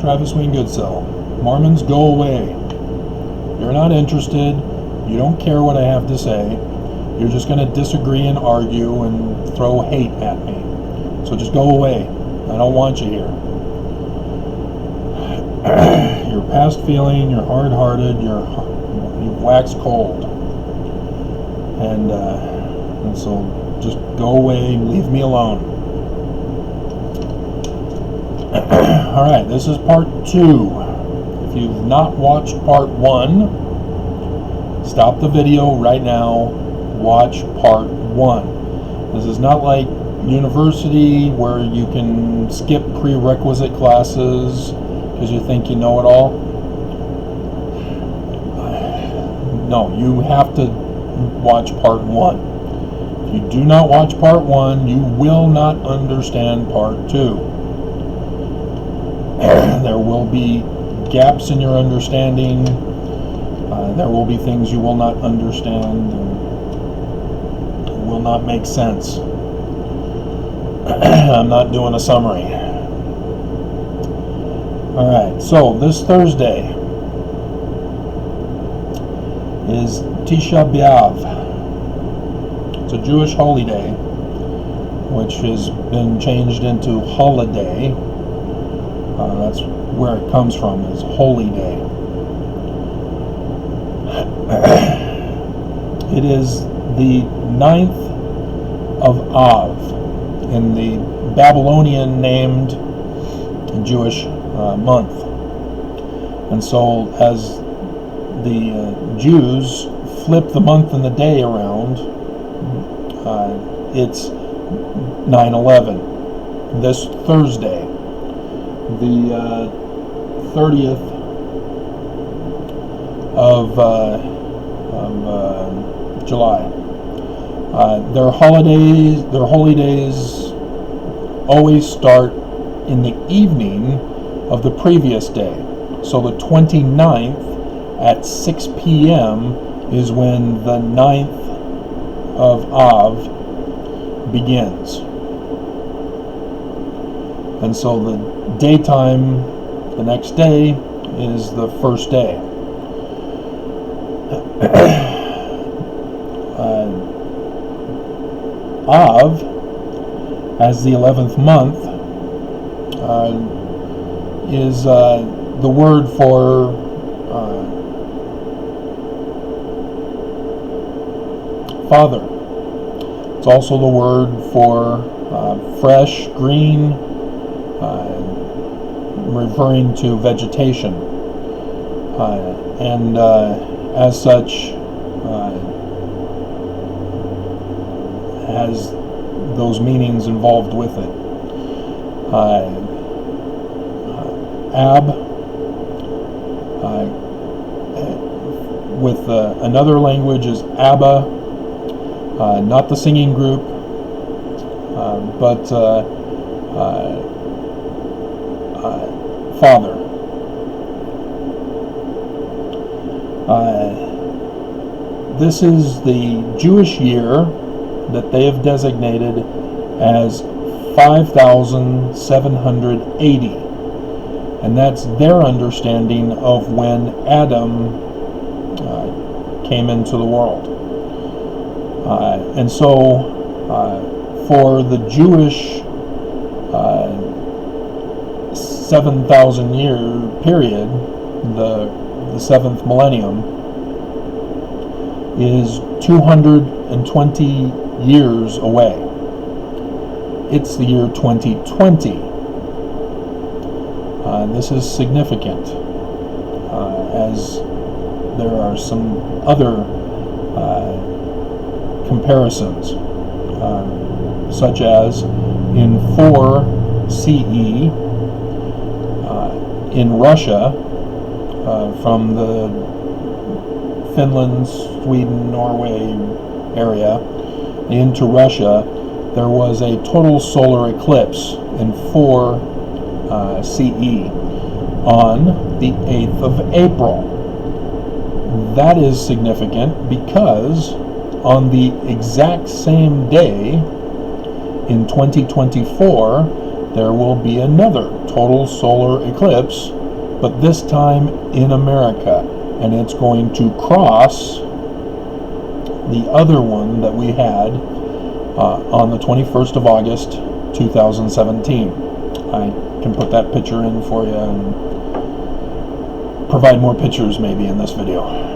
Travis Wayne Goodsell. Mormons, go away. You're not interested. You don't care what I have to say. You're just going to disagree and argue and throw hate at me. So just go away. I don't want you here. You're past feeling, you're hard-hearted, you've waxed cold. And so just go away and leave me alone. Alright, this is part 2. If you've not watched part 1, stop the video right now, watch part 1. This is not like university where you can skip prerequisite classes because you think you know it all. No, you have to watch part 1. If you do not watch part 1, you will not understand part 2. There will be gaps in your understanding. There will be things you will not understand and will not make sense. I'm not doing a summary. Alright, so this Thursday is Tisha B'Av. It's a Jewish holy day, which has been changed into holiday. That's where it comes from, is holy day. It is the 9th of Av, in the Babylonian named Jewish month. And so as the Jews flip the month and the day around, it's 9/11. This Thursday, the 30th of July. Their holy days always start in the evening of the previous day. So the 29th at 6 p.m. is when the 9th of Av begins. And so the daytime the next day is the first day. Av, as the 11th month, is the word for father. It's also the word for fresh, green, referring to vegetation, and as such has those meanings involved with it. Ab, with another language, is Abba, not the singing group, but father. This is the Jewish year that they have designated as 5,780, and that's their understanding of when Adam came into the world. And so for the Jewish 7,000 year period, the 7th millennium is 220 years away. It's the year 2020. This is significant, as there are some other comparisons, such as in 4 CE, in Russia, from the Finland, Sweden, Norway area into Russia, there was a total solar eclipse in 4 CE on the 8th of April. That is significant because on the exact same day in 2024, there will be another total solar eclipse, but this time in America, and it's going to cross the other one that we had on the 21st of August 2017. I can put that picture in for you and provide more pictures maybe in this video.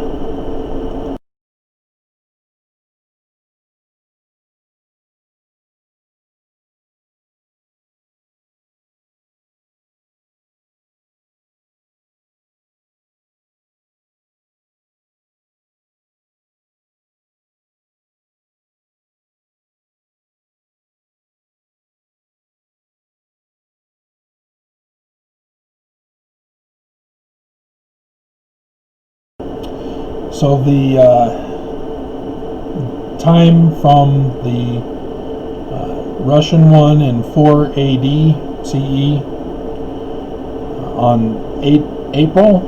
So the time from the Russian one in 4 AD CE on 8 April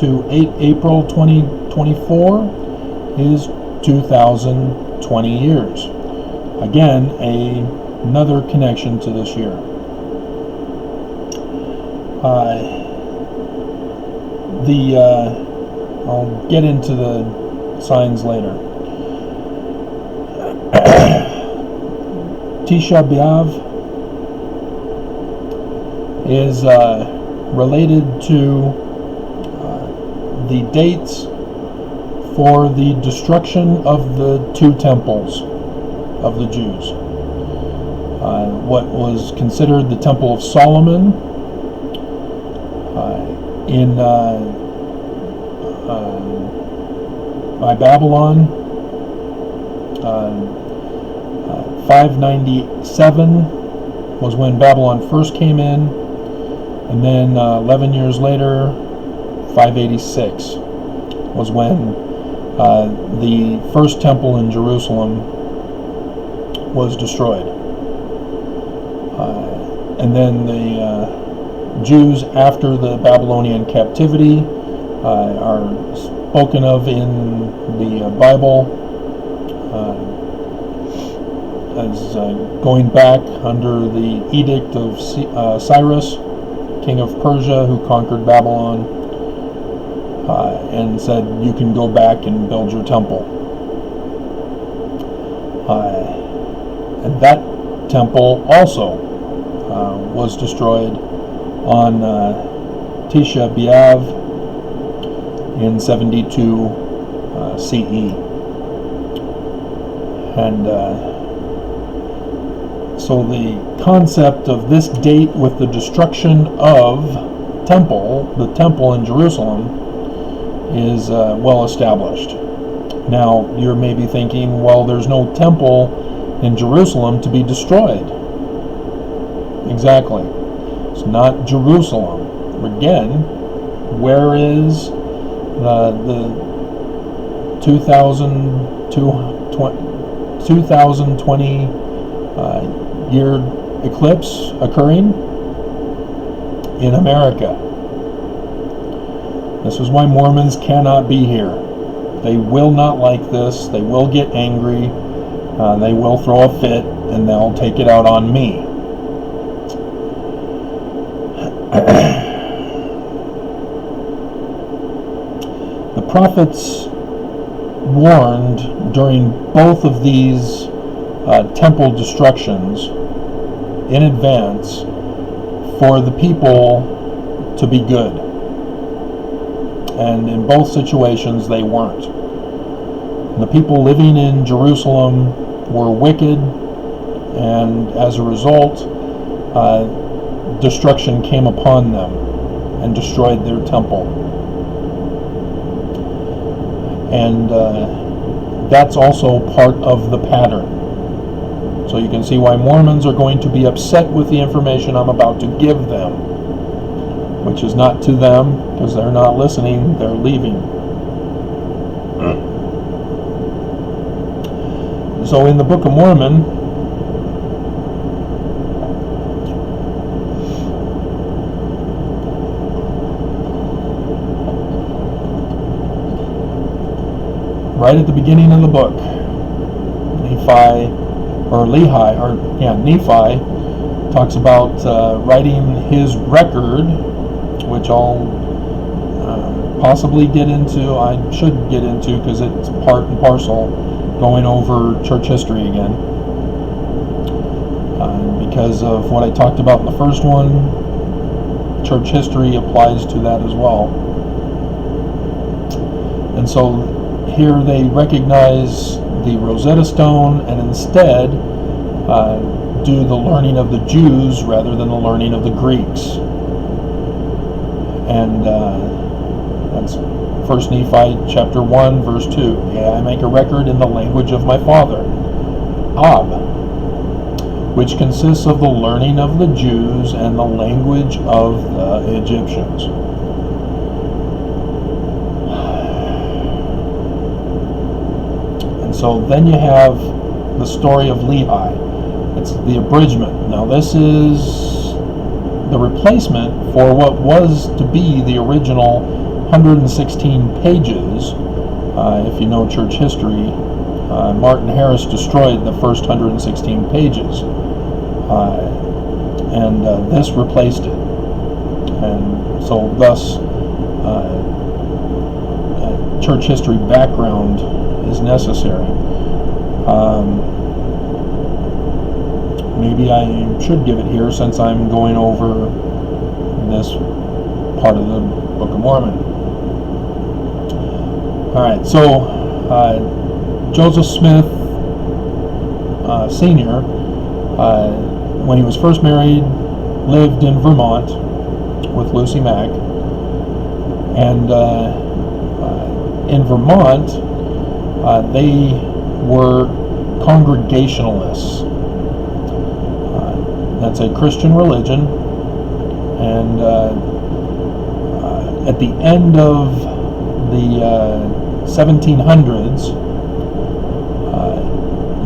to 8 April 2024 is 2020 years. Again, another connection to this year. I'll get into the signs later. Tisha B'Av is related to the dates for the destruction of the two temples of the Jews. What was considered the Temple of Solomon by Babylon, 597 was when Babylon first came in, and then 11 years later, 586 was when the first temple in Jerusalem was destroyed. And then the Jews, after the Babylonian captivity, are spoken of in the Bible as going back under the edict of Cyrus, king of Persia, who conquered Babylon, and said, you can go back and build your temple. And that temple also was destroyed on Tisha B'Av in 72 CE. And so the concept of this date with the destruction of the temple in Jerusalem, is well established. Now, you're maybe thinking, well, there's no temple in Jerusalem to be destroyed. Exactly. It's not Jerusalem. Again, where is the 2020 year eclipse occurring? In America. This is why Mormons cannot be here. They will not like this. They will get angry. They will throw a fit, and they'll take it out on me. The prophets warned during both of these temple destructions in advance for the people to be good. And in both situations, they weren't. The people living in Jerusalem were wicked, and as a result, destruction came upon them and destroyed their temple. And that's also part of the pattern. So you can see why Mormons are going to be upset with the information I'm about to give them, which is not to them, because they're not listening, they're leaving. So in the Book of Mormon, right at the beginning of the book, Nephi talks about writing his record, which I'll possibly get into. I should get into because it's part and parcel going over church history again. Because of what I talked about in the first one, church history applies to that as well. And so here they recognize the Rosetta Stone and instead do the learning of the Jews rather than the learning of the Greeks. And that's 1 Nephi chapter 1 verse 2. Yeah, I make a record in the language of my father, Ab, which consists of the learning of the Jews and the language of the Egyptians. And so then you have the story of Lehi. It's the abridgment. Now this is the replacement for what was to be the original 116 pages. If you know church history, Martin Harris destroyed the first 116 pages, and this replaced it. And so thus church history background is necessary. Maybe I should give it here since I'm going over this part of the Book of Mormon. Alright, so Joseph Smith Sr., when he was first married, lived in Vermont with Lucy Mack. And in Vermont, they were Congregationalists. That's a Christian religion, and at the end of the 1700s,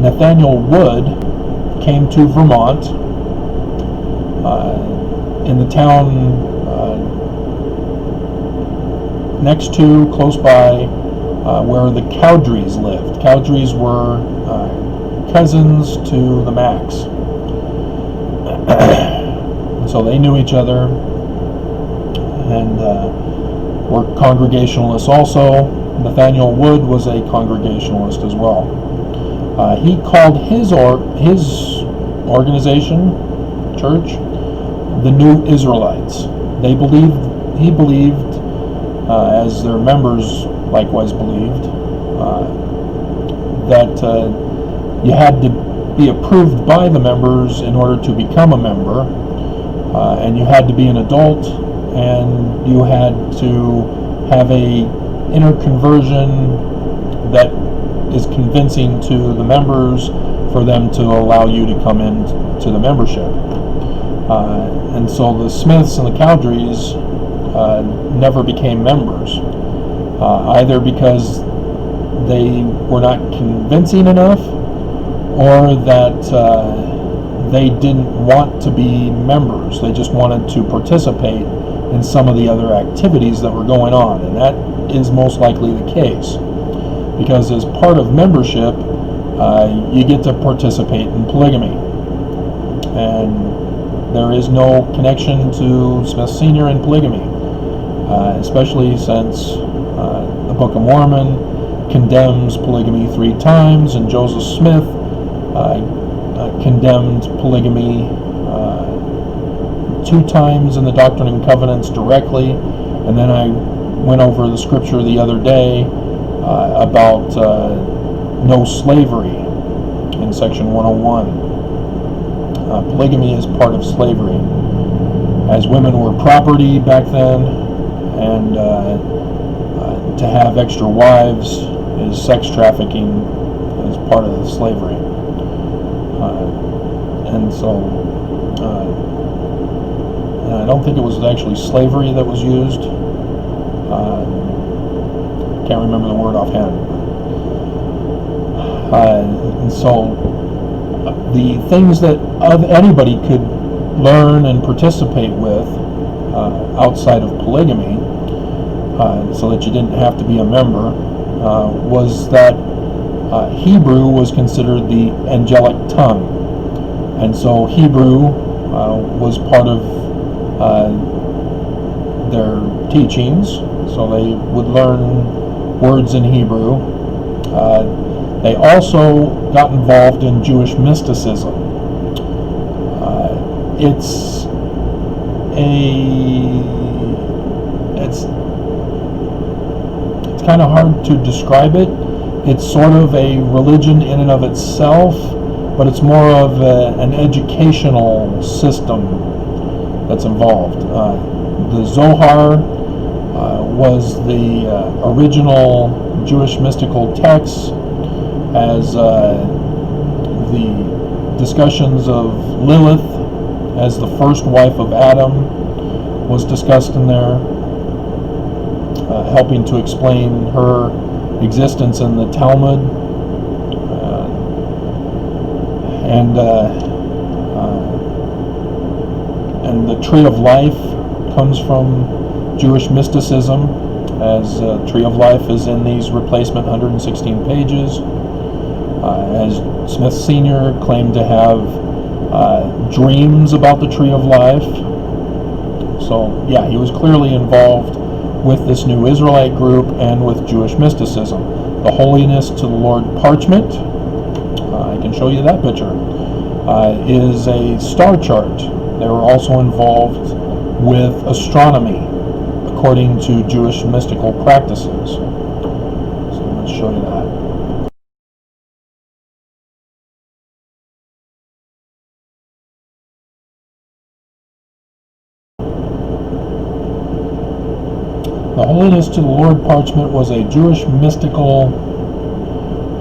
Nathaniel Wood came to Vermont in the town next to, close by, where the Cowdreys lived. Cowdreys were cousins to the Macks. So they knew each other and were Congregationalists also. Nathaniel Wood was a Congregationalist as well. He called his organization, church, the New Israelites. He believed, as their members likewise believed, that you had to be approved by the members in order to become a member, and you had to be an adult, and you had to have a inner conversion that is convincing to the members for them to allow you to come into the membership. And so the Smiths and the Cowdreys never became members, either because they were not convincing enough, or that they didn't want to be members. They just wanted to participate in some of the other activities that were going on, and that is most likely the case, because as part of membership, you get to participate in polygamy, and there is no connection to Smith Sr. and polygamy, especially since the Book of Mormon condemns polygamy 3 times, and Joseph Smith condemned polygamy 2 times in the Doctrine and Covenants directly. And then I went over the scripture the other day about no slavery in section 101. Polygamy is part of slavery, as women were property back then, and to have extra wives is sex trafficking, as part of the slavery. And so I don't think it was actually slavery that was used. Can't remember the word offhand. And so the things that anybody could learn and participate with outside of polygamy, so that you didn't have to be a member, was that Hebrew was considered the angelic tongue. And so Hebrew was part of their teachings, so they would learn words in Hebrew. They also got involved in Jewish mysticism. It's kind of hard to describe it. It's sort of a religion in and of itself, but it's more of an educational system that's involved. The Zohar was the original Jewish mystical text, as the discussions of Lilith as the first wife of Adam was discussed in there, helping to explain her existence in the Talmud. And the Tree of Life comes from Jewish mysticism, as Tree of Life is in these replacement 116 pages. As Smith Sr. claimed to have dreams about the Tree of Life. So yeah, he was clearly involved with this New Israelite group and with Jewish mysticism. The Holiness to the Lord parchment, I can show you that picture, is a star chart. They were also involved with astronomy according to Jewish mystical practices. So let's show you that. The Holiness to the Lord parchment was a Jewish mystical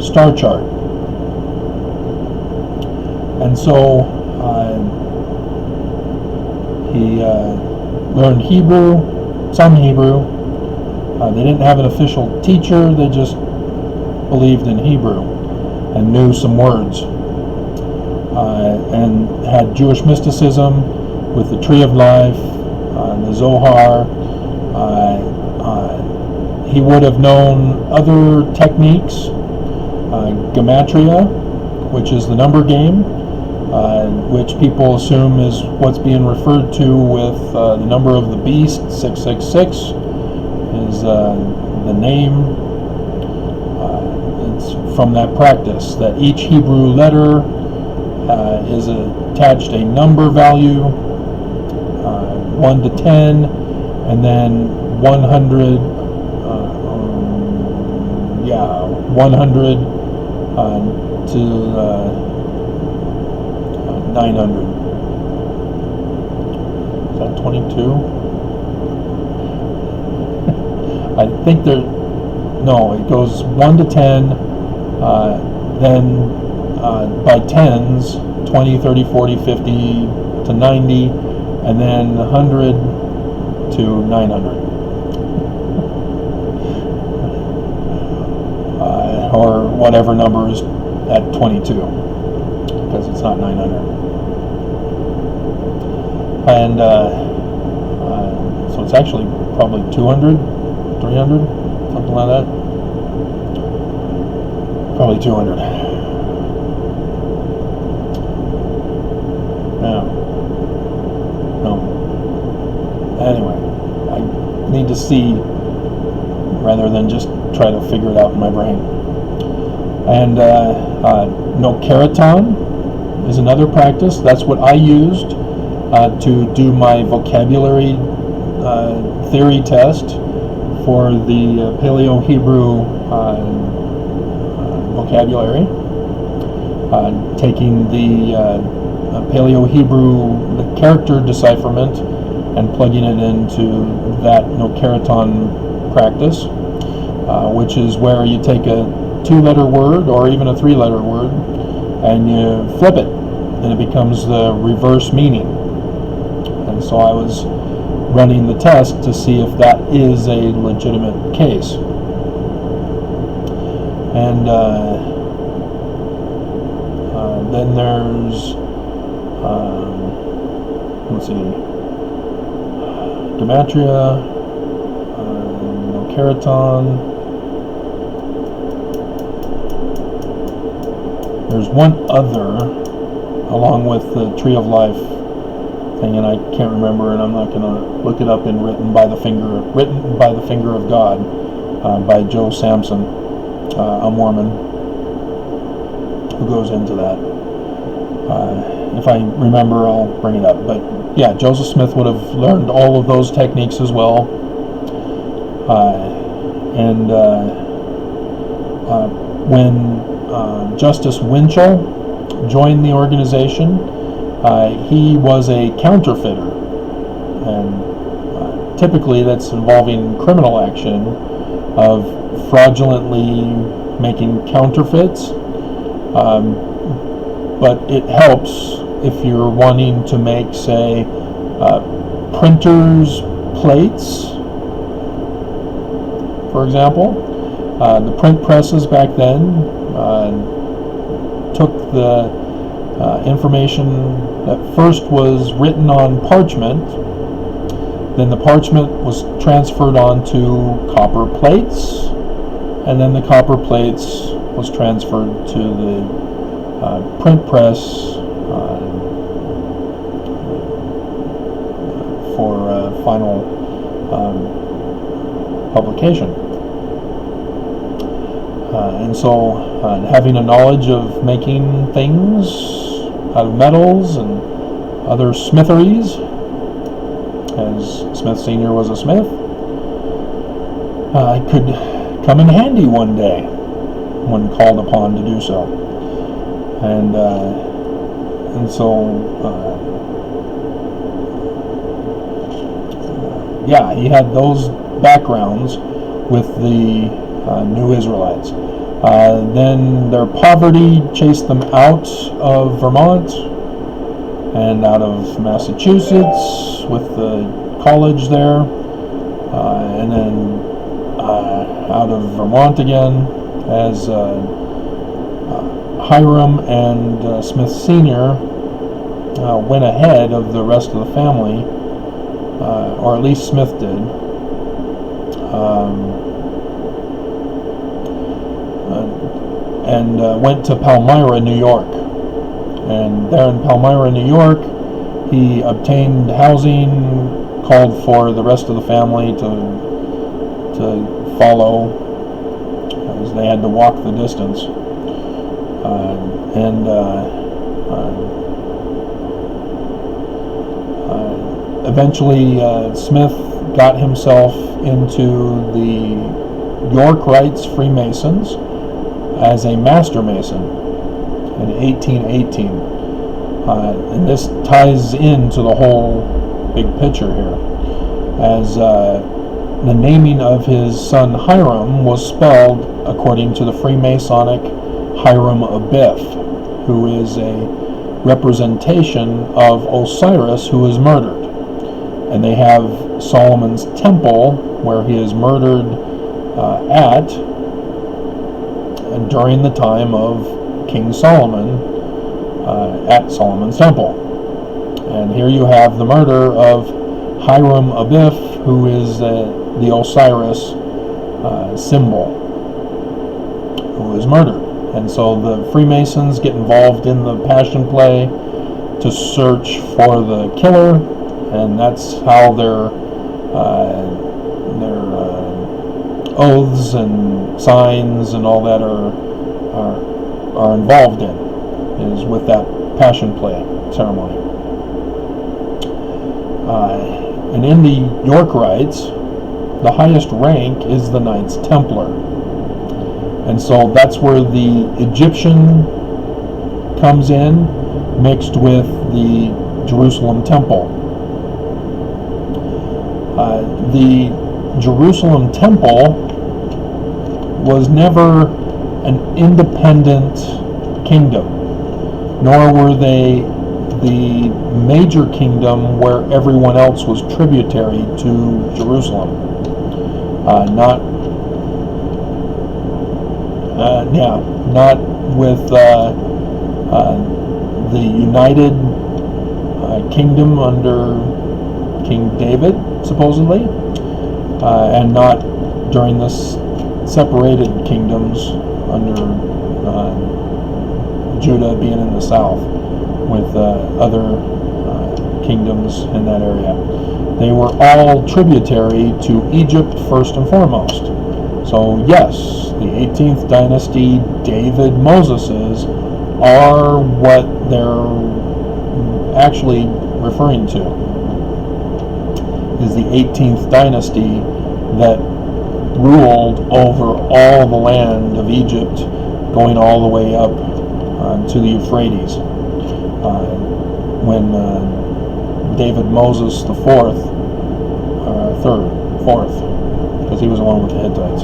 star chart. And so he learned Hebrew, some Hebrew. They didn't have an official teacher, they just believed in Hebrew and knew some words. And had Jewish mysticism with the Tree of Life, the Zohar. He would have known other techniques, gematria, which is the number game, which people assume is what's being referred to with the number of the beast. 666 is the name. It's from that practice that each Hebrew letter is attached a number value, 1 to 10, and then 100. 100 to 900. Is that 22? I think no, it goes 1 to 10, then by tens, 20, 30, 40, 50 to 90, and then 100 to 900. Or whatever number is at 22, because it's not 900. And so it's actually probably 200, 300, something like that. Probably 200. No. Anyway, I need to see rather than just try to figure it out in my brain. And no keraton is another practice. That's what I used to do my vocabulary theory test for the Paleo-Hebrew vocabulary. Taking the Paleo-Hebrew the character decipherment and plugging it into that no keraton practice, which is where you take a 2-letter word or even a 3-letter word and you flip it and it becomes the reverse meaning. And so I was running the test to see if that is a legitimate case. And then there's let's see, gematria, no keraton. There's one other, along with the Tree of Life thing, and I can't remember, and I'm not going to look it up in Written by the Finger of God by Joe Samson, a Mormon, who goes into that. If I remember, I'll bring it up. But yeah, Joseph Smith would have learned all of those techniques as well. When Justice Winchell joined the organization, he was a counterfeiter, and typically that's involving criminal action of fraudulently making counterfeits. But it helps if you're wanting to make, say, printers' plates, for example. The print presses back then took the information that first was written on parchment, then the parchment was transferred onto copper plates, and then the copper plates was transferred to the print press for final publication. And so having a knowledge of making things out of metals and other smitheries, as Smith Sr. was a smith, could come in handy one day when called upon to do so. And so yeah, he had those backgrounds with the New Israelites. Then their poverty chased them out of Vermont and out of Massachusetts with the college there, and then out of Vermont again, as Hiram and Smith Sr. Went ahead of the rest of the family, or at least Smith did. And went to Palmyra, New York. And there in Palmyra, New York, he obtained housing, called for the rest of the family to follow, as they had to walk the distance. Eventually, Smith got himself into the York Rites Freemasons as a Master Mason in 1818. And this ties into the whole big picture here, as the naming of his son Hiram was spelled according to the Freemasonic Hiram Abiff, who is a representation of Osiris, who is murdered. And they have Solomon's temple, where he is murdered at during the time of King Solomon, at Solomon's temple. And here you have the murder of Hiram Abiff, who is the Osiris symbol, who is murdered. And so the Freemasons get involved in the Passion Play to search for the killer, and that's how their oaths and signs and all that are involved in, is with that Passion Play ceremony. And in the York Rites, the highest rank is the Knights Templar. And so that's where the Egyptian comes in, mixed with the Jerusalem Temple. The Jerusalem Temple was never an independent kingdom, nor were they the major kingdom where everyone else was tributary to Jerusalem. Not with the United Kingdom under King David, supposedly, and not during the separated kingdoms under Judah being in the south, with other kingdoms in that area. They were all tributary to Egypt first and foremost. So yes, the 18th dynasty, David, Moses's, are what they're actually referring to, is the 18th dynasty that ruled over all the land of Egypt, going all the way up to the Euphrates. When David Moses the fourth, because he was the one with the Hittites,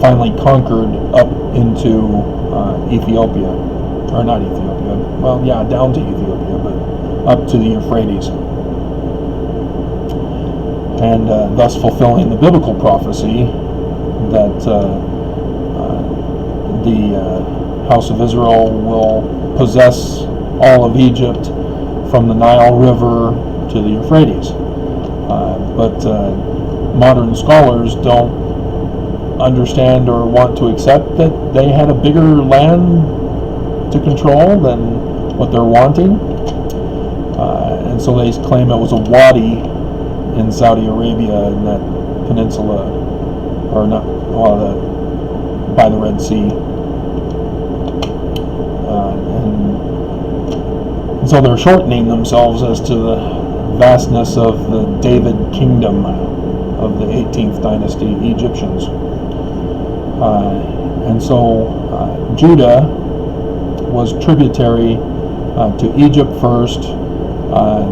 finally conquered up into Ethiopia, or not Ethiopia, well, yeah, down to Ethiopia, but up to the Euphrates, and thus fulfilling the biblical prophecy that the house of Israel will possess all of Egypt from the Nile River to the Euphrates. But modern scholars don't understand or want to accept that they had a bigger land to control than what they're wanting. And so they claim it was a wadi in Saudi Arabia, in that peninsula, or not, well, by the Red Sea. And so they're shortening themselves as to the vastness of the David kingdom of the 18th dynasty Egyptians. And so Judah was tributary to Egypt first.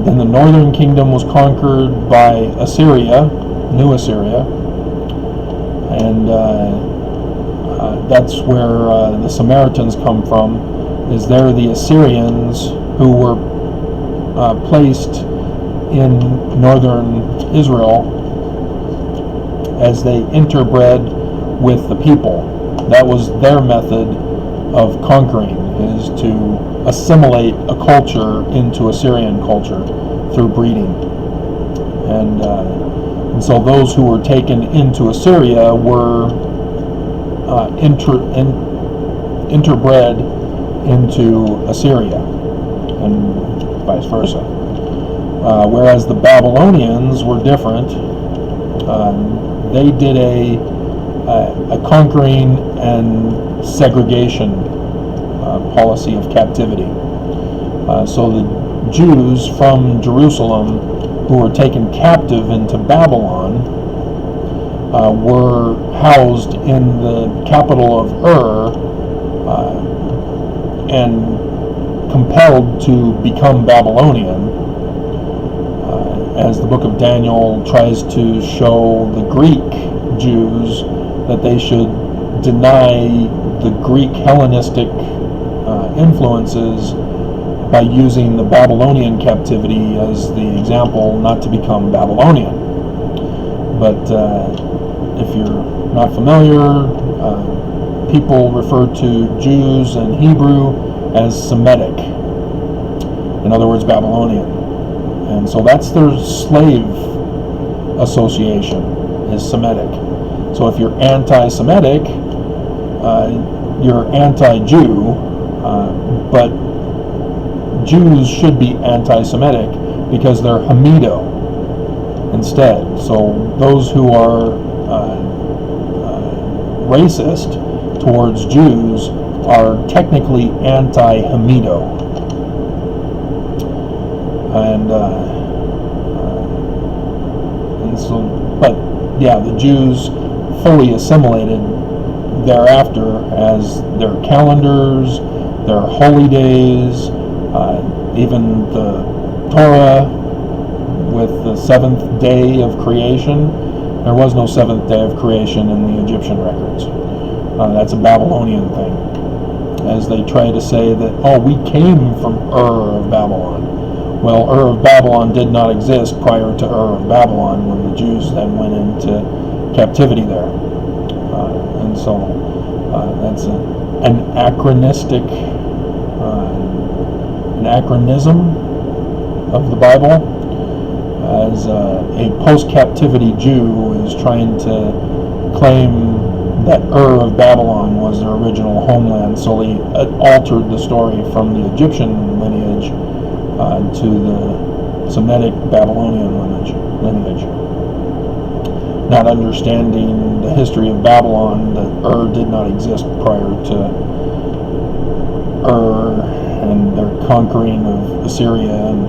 Then the northern kingdom was conquered by Assyria, New Assyria, and that's where the Samaritans come from. Is they're the Assyrians who were placed in northern Israel as they interbred with the people. That was their method of conquering, is to assimilate a culture into Assyrian culture through breeding. And so those who were taken into Assyria were interbred into Assyria, and vice versa. Whereas the Babylonians were different. They did a conquering and segregation policy of captivity. So the Jews from Jerusalem who were taken captive into Babylon were housed in the capital of and compelled to become Babylonian, as the book of Daniel tries to show the Greek Jews that they should deny the Greek Hellenistic influences by using the Babylonian captivity as the example not to become Babylonian. But if you're not familiar, people refer to Jews in Hebrew as Semitic, in other words, Babylonian. And so that's their slave association, is Semitic. So if you're anti-Semitic, you're anti-Jew, but Jews should be anti-Semitic because they're Hamido instead. So those who are racist towards Jews are technically anti-Hamido. And so, but yeah, the Jews fully assimilated thereafter as their calendars, their holy days, even the Torah with the seventh day of creation. There was no seventh day of creation in the Egyptian records. That's a Babylonian thing, as they try to say that, oh, we came from Ur of Babylon. Well, Ur of Babylon did not exist prior to Ur of Babylon, when the Jews then went into captivity there. And so that's an anachronism of the Bible, as a post-captivity Jew is trying to claim that Ur of Babylon was their original homeland, so they altered the story from the Egyptian lineage to the Semitic Babylonian lineage. Not understanding the history of Babylon, that did not exist prior to and their conquering of Assyria and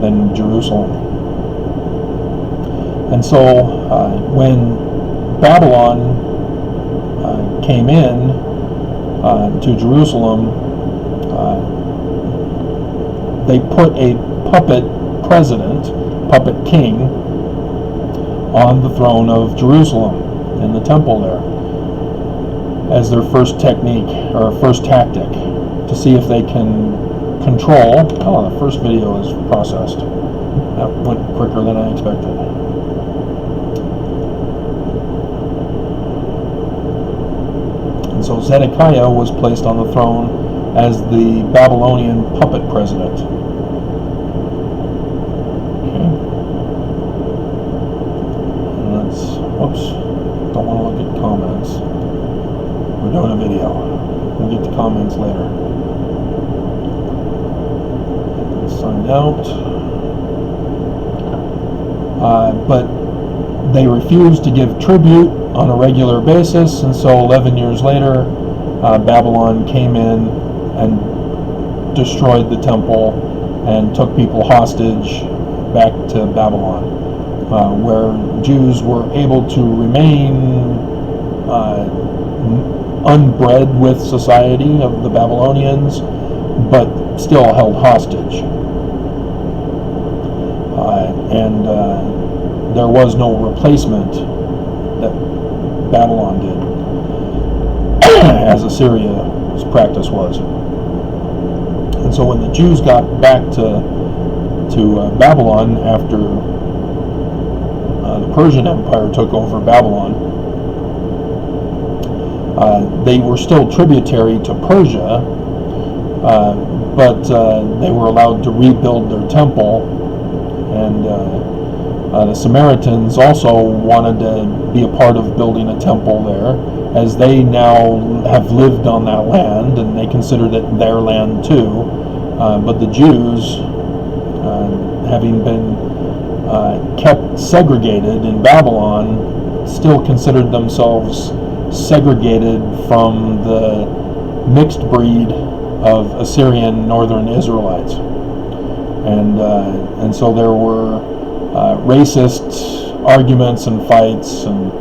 then Jerusalem. And so when Babylon came in to Jerusalem, they put a puppet president, puppet king, on the throne of Jerusalem in the temple there as their first technique or first tactic to see if they can control. Oh, the first video is processed. That went quicker than I expected. And so Zedekiah was placed on the throne as the Babylonian puppet president. Okay. And let's, whoops, don't want to look at comments. We're doing a video. We'll get to comments later. Sign out. But they refused to give tribute on a regular basis, and so 11 years later, Babylon came in and destroyed the temple and took people hostage back to Babylon, where Jews were able to remain unbred with society of the Babylonians, but still held hostage. And there was no replacement that Babylon did, as Assyria's practice was. And so when the Jews got back to Babylon after the Persian Empire took over Babylon, they were still tributary to Persia, but they were allowed to rebuild their temple, and the Samaritans also wanted to be a part of building a temple there, as they now have lived on that land, and they considered it their land too. But the Jews, having been kept segregated in Babylon, still considered themselves segregated from the mixed breed of Assyrian northern Israelites, and so there were racist arguments and fights and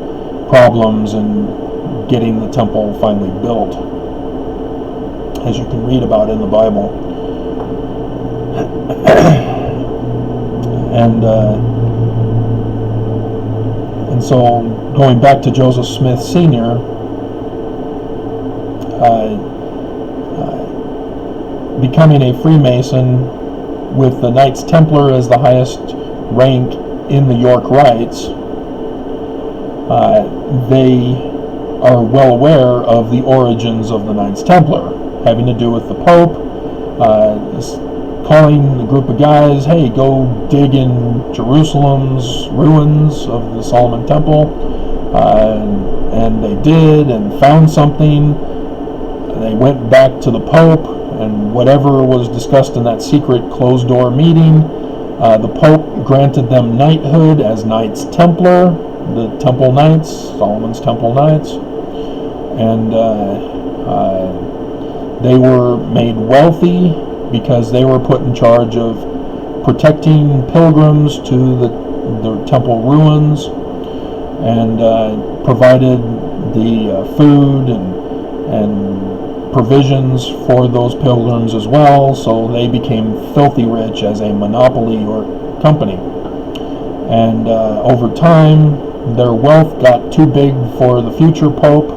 problems in getting the temple finally built, as you can read about in the Bible. And so going back to Joseph Smith Sr., becoming a Freemason with the Knights Templar as the highest rank in the York Rites, they are well aware of the origins of the Knights Templar, having to do with the Pope calling a group of guys, hey, go dig in Jerusalem's ruins of the Solomon Temple, and they did and found something. They went back to the Pope, and whatever was discussed in that secret closed-door meeting, the Pope granted them knighthood as Knights Templar, the Temple Knights, Solomon's Temple Knights, and they were made wealthy because they were put in charge of protecting pilgrims to the temple ruins, and provided the food and provisions for those pilgrims as well, so they became filthy rich as a monopoly or company. And over time, their wealth got too big for the future Pope,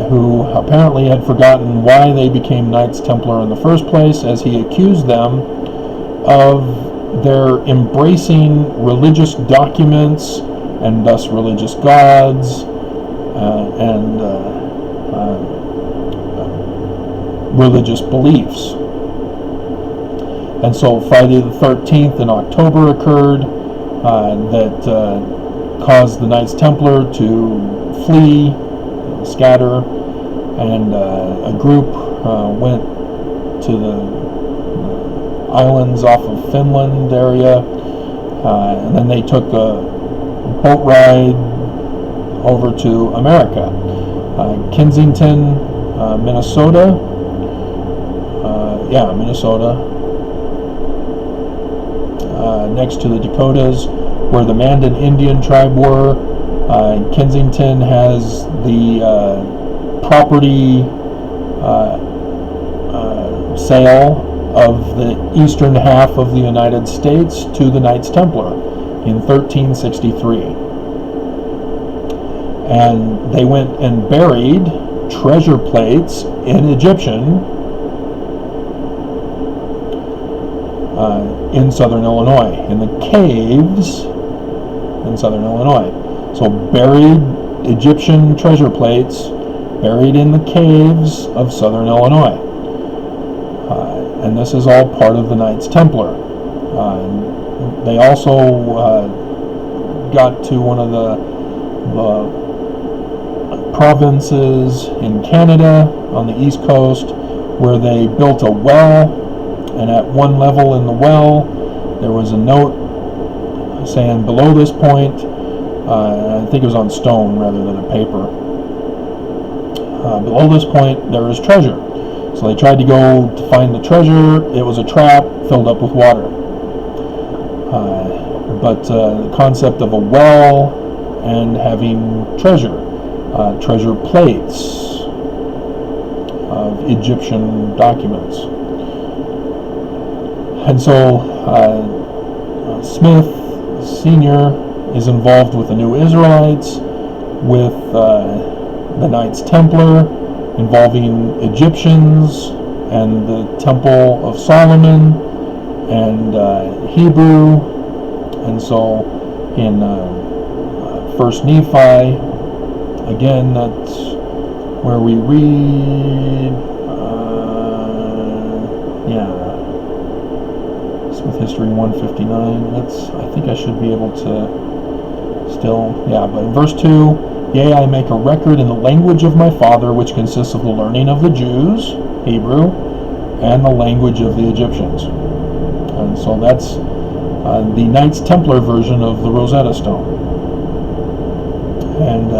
who apparently had forgotten why they became Knights Templar in the first place, as he accused them of their embracing religious documents and thus religious gods and religious beliefs. And so Friday the 13th in October occurred, that caused the Knights Templar to flee, scatter, and a group went to the islands off of Finland area, and then they took a boat ride over to America. Kensington, Minnesota. Minnesota. Next to the Dakotas, where the Mandan Indian tribe were. Kensington has the property sale of the eastern half of the United States to the Knights Templar in 1363. And they went and buried treasure plates in Egyptian in southern Illinois, in the caves in southern Illinois. So buried Egyptian treasure plates buried in the caves of southern Illinois. And this is all part of the Knights Templar. They also got to one of the provinces in Canada on the east coast, where they built a well, and at one level in the well there was a note saying, below this point, I think it was on stone rather than a paper, below this point there is treasure. So they tried to go to find the treasure. It was a trap filled up with water. But the concept of a well and having treasure plates of Egyptian documents. And so Smith Sr. is involved with the New Israelites, with the Knights Templar, involving Egyptians and the Temple of Solomon and Hebrew. And so in 1 Nephi, again, that's where we read, Smith History 159. I think I should be able to still, but in verse 2, yea, I make a record in the language of my father, which consists of the learning of the Jews, Hebrew, and the language of the Egyptians. And so that's the Knights Templar version of the Rosetta Stone. And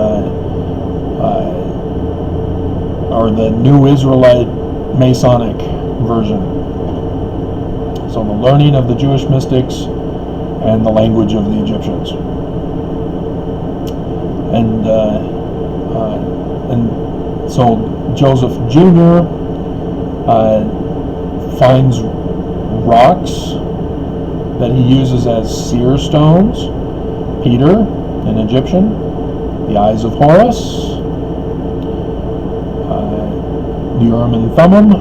or the New Israelite Masonic version. So the learning of the Jewish mystics and the language of the Egyptians. And so Joseph Jr. Finds rocks that he uses as seer stones. Peter, in Egyptian, the eyes of Horus, the Urim and Thummim,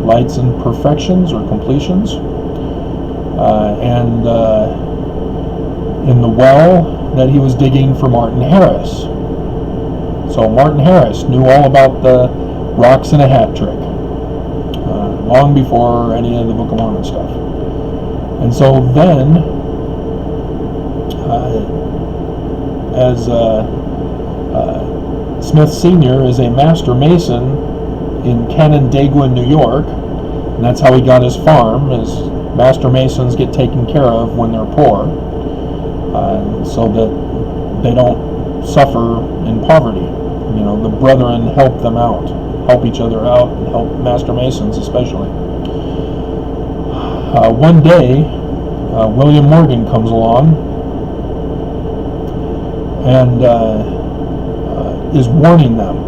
lights and perfections or completions, and in the well that he was digging for Martin Harris. So Martin Harris knew all about the rocks in a hat trick, long before any of the Book of Mormon stuff. And so then, as Smith Sr. is a master mason in Canandaigua, New York, and that's how he got his farm, is master masons get taken care of when they're poor, so that they don't suffer in poverty. You know, the brethren help them out, help each other out, and help master masons especially. One day, William Morgan comes along and is warning them.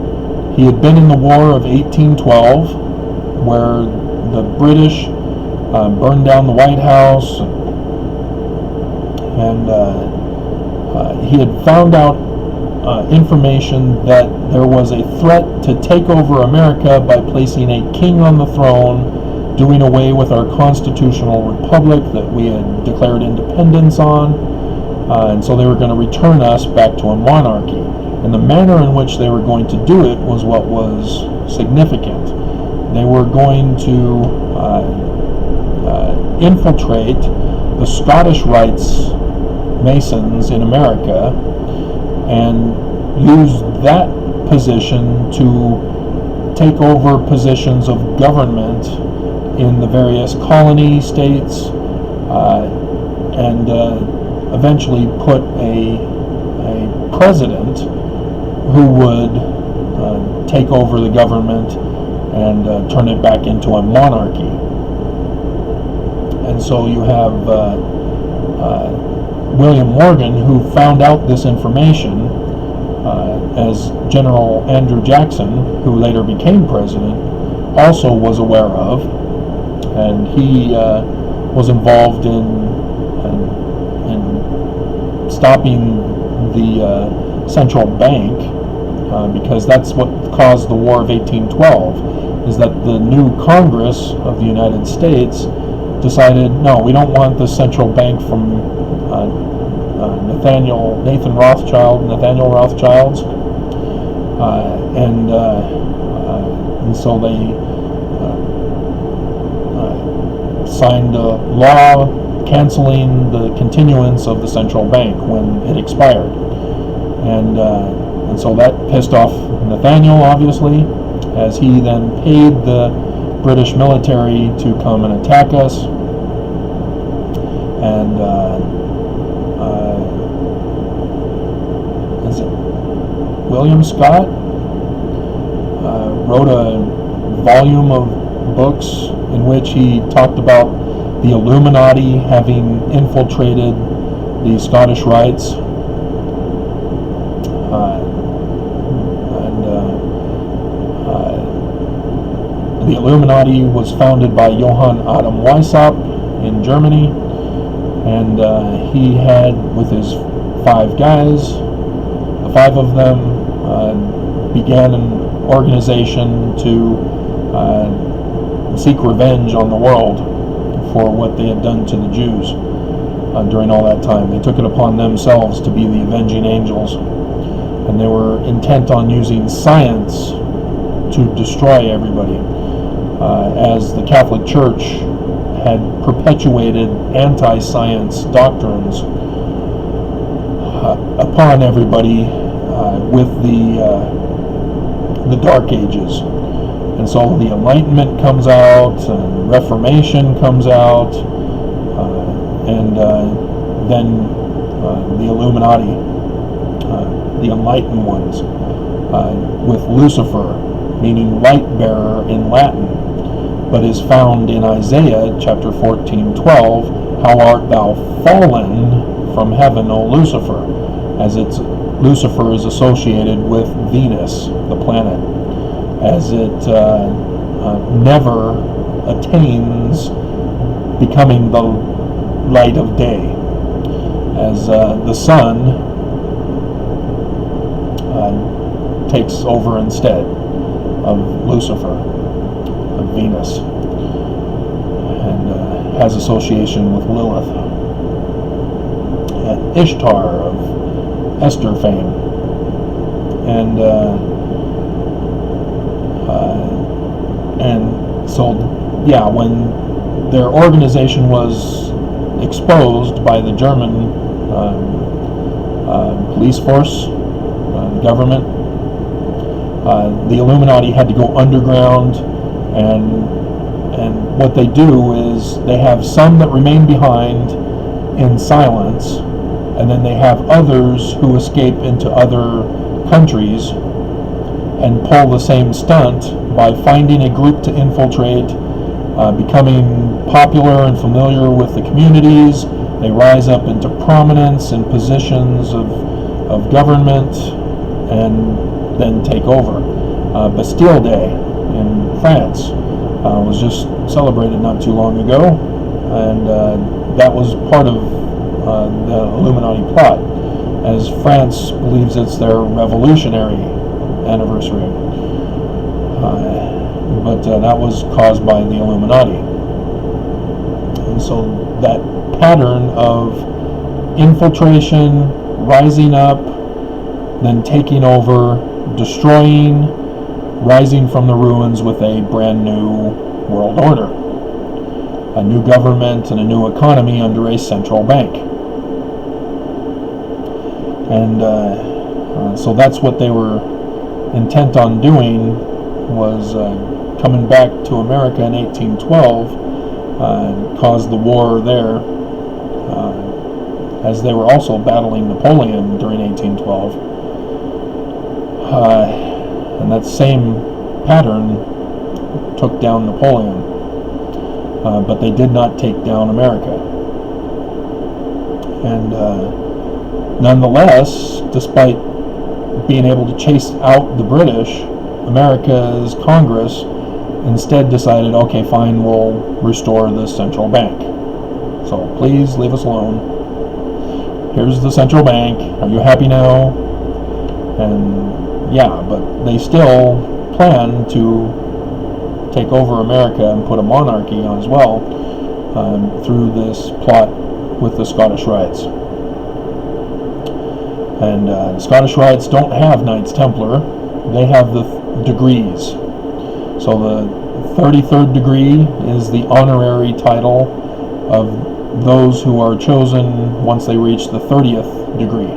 He had been in the War of 1812, where the British burned down the White House, and he had found out information that there was a threat to take over America by placing a king on the throne, doing away with our constitutional republic that we had declared independence on, and so they were going to return us back to a monarchy. And the manner in which they were going to do it was what was significant. They were going to infiltrate the Scottish Rites Masons in America and use that position to take over positions of government in the various colony states, and eventually put a president who would take over the government and turn it back into a monarchy. And so you have William Morgan, who found out this information, as General Andrew Jackson, who later became president, also was aware of, and he was involved in stopping the central bank, because that's what caused the War of 1812, is that the new Congress of the United States decided, no, we don't want the central bank from Nathaniel Rothschilds, and so they signed a law canceling the continuance of the central bank when it expired, and so that pissed off Nathaniel, obviously, as he then paid the British military to come and attack us, and is it William Scott wrote a volume of books in which he talked about the Illuminati having infiltrated the Scottish Rites, the Illuminati was founded by Johann Adam Weishaupt in Germany, and he had, with his 5 guys, the 5 of them began an organization to seek revenge on the world for what they had done to the Jews during all that time. They took it upon themselves to be the avenging angels, and they were intent on using science to destroy everybody, as the Catholic Church had perpetuated anti-science doctrines upon everybody with the Dark Ages. And so the Enlightenment comes out, and Reformation comes out, and then the Illuminati, the enlightened ones, with Lucifer, meaning light bearer in Latin, but is found in Isaiah chapter 14:12, "How art thou fallen from heaven, O Lucifer," as Lucifer is associated with Venus, the planet, as it never attains becoming the light of day, as the sun takes over instead of Lucifer, of Venus, and has association with Lilith and Ishtar of Esther fame, and so, yeah, when their organization was exposed by the German police force, government, the Illuminati had to go underground, and what they do is they have some that remain behind in silence, and then they have others who escape into other countries and pull the same stunt by finding a group to infiltrate, becoming popular and familiar with the communities. They rise up into prominence and positions of government, and then take over. Bastille Day in France was just celebrated not too long ago, and that was part of the Illuminati plot, as France believes it's their revolutionary anniversary. But that was caused by the Illuminati. And so that pattern of infiltration, rising up, then taking over, destroying, rising from the ruins with a brand new world order, a new government and a new economy under a central bank. And so that's what they were intent on doing, was coming back to America in 1812, caused the war there, as they were also battling Napoleon during 1812. And that same pattern took down Napoleon, but they did not take down America. And nonetheless, despite being able to chase out the British, America's Congress instead decided, okay, fine, we'll restore the central bank. So please leave us alone. Here's the central bank. Are you happy now? And yeah, but they still plan to take over America and put a monarchy on as well, through this plot with the Scottish Rites. And the Scottish Rites don't have Knights Templar. They have the degrees. So the 33rd degree is the honorary title of those who are chosen once they reach the 30th degree.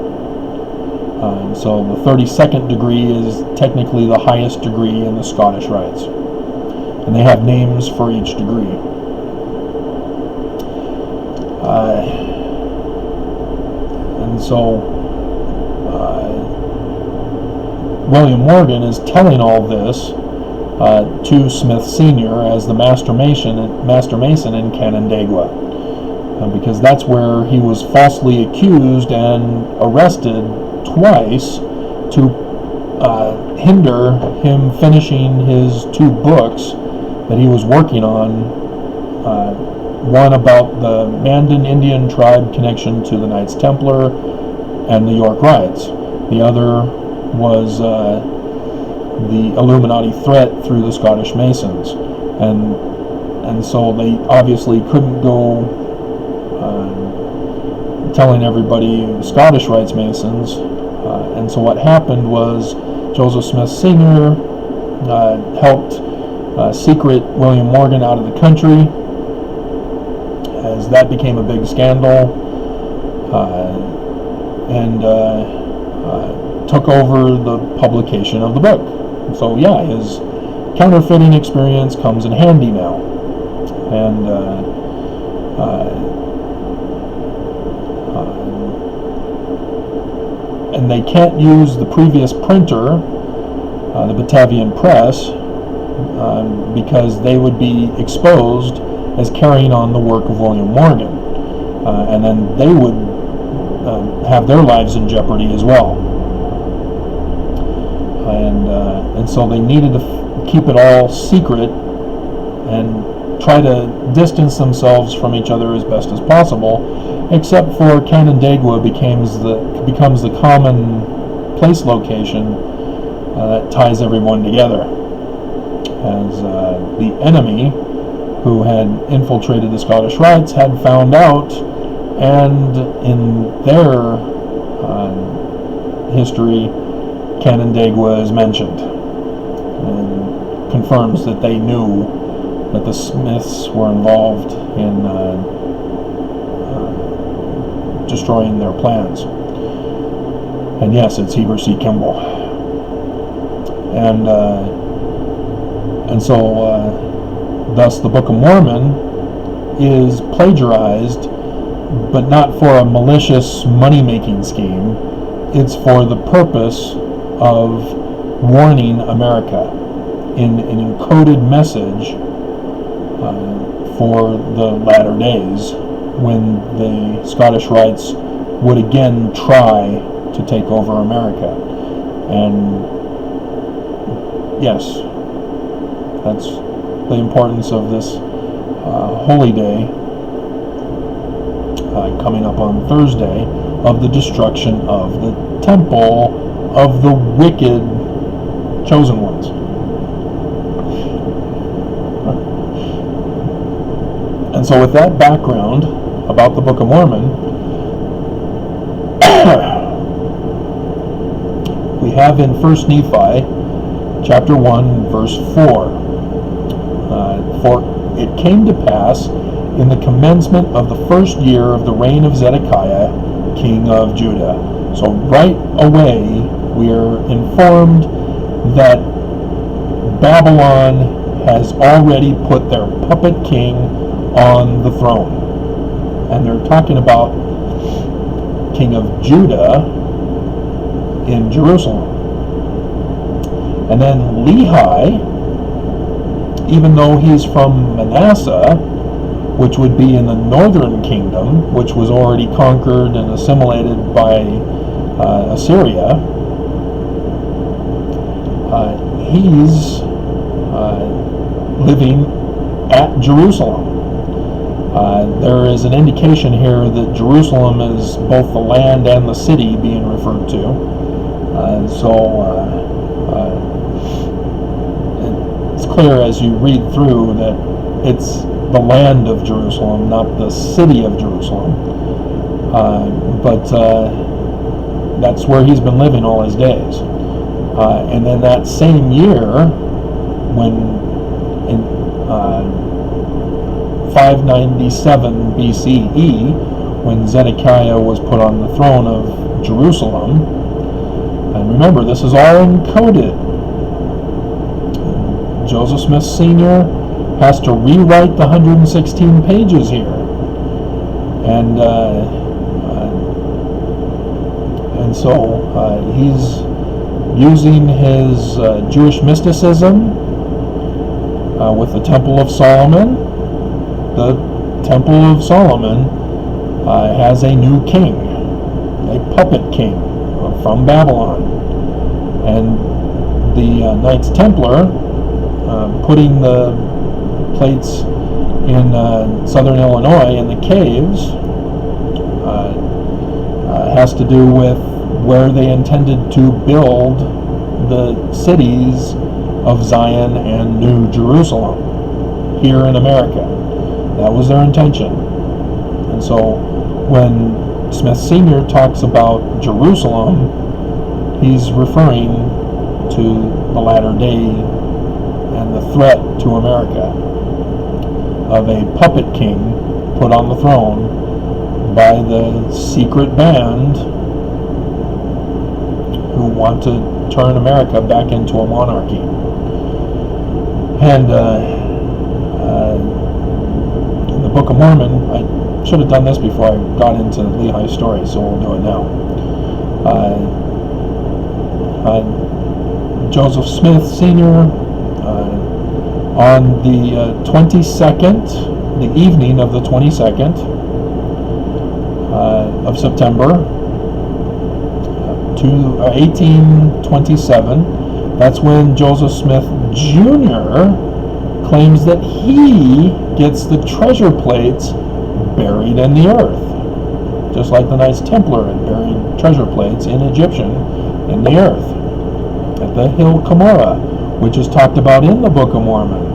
So the 32nd degree is technically the highest degree in the Scottish Rites. And they have names for each degree. And so William Morgan is telling all this to Smith Sr. as the Master Mason in Canandaigua, because that's where he was falsely accused and arrested twice to hinder him finishing his 2 books that he was working on. One about the Mandan Indian tribe connection to the Knights Templar and the York Rites. The other was the Illuminati threat through the Scottish Masons, and so they obviously couldn't go telling everybody Scottish Rites Masons, and so what happened was Joseph Smith Sr. Helped secret William Morgan out of the country, as that became a big scandal, and took over the publication of the book. So yeah, his counterfeiting experience comes in handy now. And they can't use the previous printer, the Batavian Press, because they would be exposed as carrying on the work of William Morgan, and then they would have their lives in jeopardy as well. And so they needed to keep it all secret and try to distance themselves from each other as best as possible, except for Canandaigua becomes the common place location that ties everyone together, as the enemy who had infiltrated the Scottish Rites had found out, and in their history, Canandaigua is mentioned, and confirms that they knew that the Smiths were involved in destroying their plans. And yes, it's Heber C. Kimball. And so thus the Book of Mormon is plagiarized, but not for a malicious money-making scheme. It's for the purpose of warning America in an encoded message for the latter days, when the Scottish Rites would again try to take over America. And yes, that's the importance of this holy day coming up on Thursday, of the destruction of the temple of the wicked chosen ones. And so with that background about the Book of Mormon, we have in 1 Nephi chapter 1 verse 4, for it came to pass in the commencement of the first year of the reign of Zedekiah, king of Judah. So right away we are informed that Babylon has already put their puppet king on the throne. And they're talking about King of Judah in Jerusalem. And then Lehi, even though he's from Manasseh, which would be in the northern kingdom, which was already conquered and assimilated by Assyria, he's living at Jerusalem. There is an indication here that Jerusalem is both the land and the city being referred to. It's clear as you read through that it's the land of Jerusalem, not the city of Jerusalem. But that's where he's been living all his days. And then that same year, when in 597 BCE, when Zedekiah was put on the throne of Jerusalem, and remember, this is all encoded. Joseph Smith Sr. has to rewrite the 116 pages here, and so he's using his Jewish mysticism with the Temple of Solomon. The Temple of Solomon has a new king, a puppet king from Babylon, and the Knights Templar putting the plates in southern Illinois in the caves has to do with where they intended to build the cities of Zion and New Jerusalem here in America. That was their intention. And so when Smith Sr. talks about Jerusalem, he's referring to the latter day and the threat to America of a puppet king put on the throne by the secret band who want to turn America back into a monarchy. And in the Book of Mormon, I should have done this before I got into Lehi's story, so we'll do it now. Joseph Smith Sr., on the 22nd, the evening of the 22nd of September, 1827, that's when Joseph Smith Jr. claims that he gets the treasure plates buried in the earth, just like the Knights Templar had buried treasure plates in Egyptian in the earth at the hill Cumorah, which is talked about in the Book of Mormon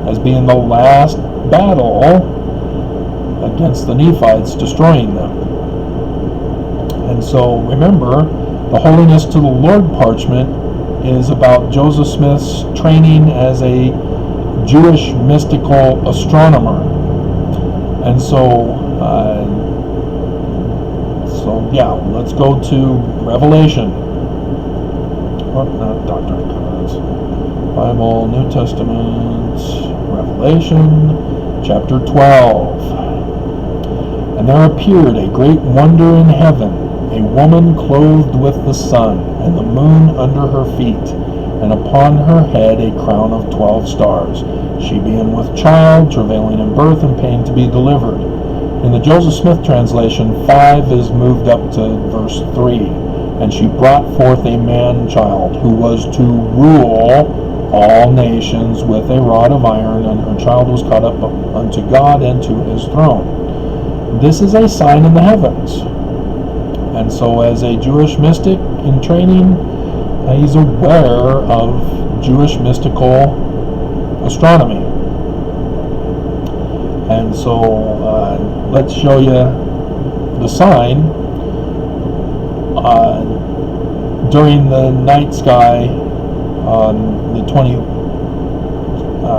as being the last battle against the Nephites, destroying them. And so remember, the Holiness to the Lord parchment is about Joseph Smith's training as a Jewish mystical astronomer. And so yeah, let's go to Revelation. Oh, not Doctrine and Covenants. Bible, New Testament, Revelation, chapter 12. And there appeared a great wonder in heaven, a woman clothed with the sun, and the moon under her feet, and upon her head a crown of 12 stars, she being with child, travailing in birth, and pain to be delivered. In the Joseph Smith translation, 5 is moved up to verse 3. And she brought forth a man-child, who was to rule all nations with a rod of iron, and her child was caught up unto God and to his throne. This is a sign in the heavens. And so as a Jewish mystic in training, he's aware of Jewish mystical astronomy. And so let's show you the sign during the night sky on the 20th.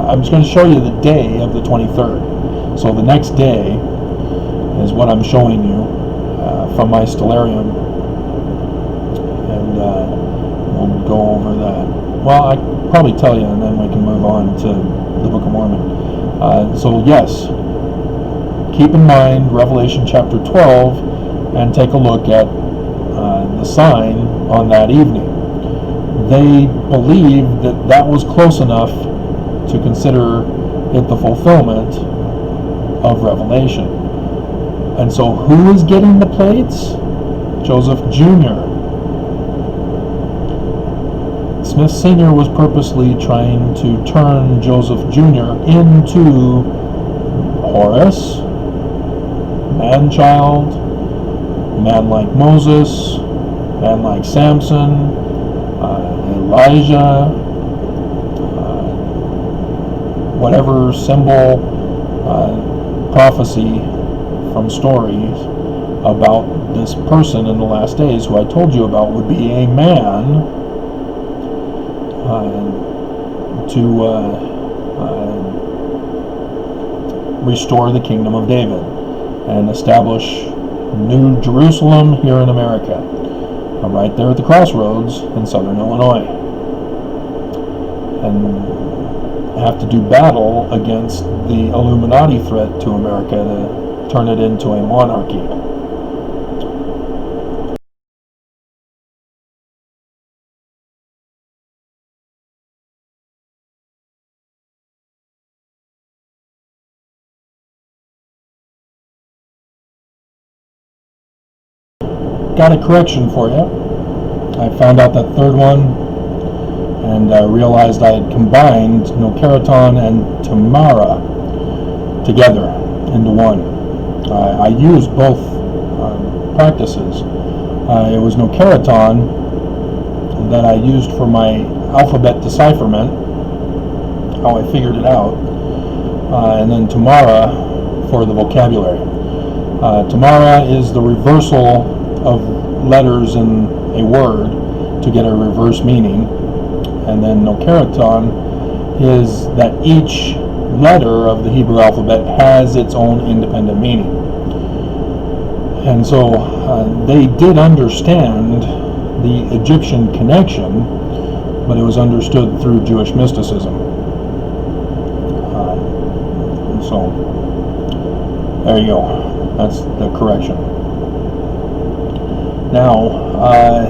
I'm just going to show you the day of the 23rd. So the next day is what I'm showing you from my stellarium, and we'll go over that. Well, I probably tell you, and then we can move on to the Book of Mormon. So yes, keep in mind Revelation chapter 12 and take a look at the sign on that evening. They believed that that was close enough to consider it the fulfillment of Revelation. And so who is getting the plates? Joseph Jr. Smith Sr. was purposely trying to turn Joseph Jr. into Horus, man-child, man like Moses, man like Samson, Elijah, whatever symbol, prophecy from stories about this person in the last days who I told you about would be a man to restore the kingdom of David and establish New Jerusalem here in America, right there at the crossroads in southern Illinois, and have to do battle against the Illuminati threat to America to turn it into a monarchy. Got a correction for you. I found out that third one, and I realized I had combined Nokeraton and Tamara together into one. I used both practices. It was Nokeraton that I used for my alphabet decipherment, how I figured it out, and then Tamara for the vocabulary. Tamara is the reversal of letters in a word to get a reverse meaning, and then Nokeraton is that each letter of the Hebrew alphabet has its own independent meaning. And so they did understand the Egyptian connection, but it was understood through Jewish mysticism. So there you go. That's the correction. Now, I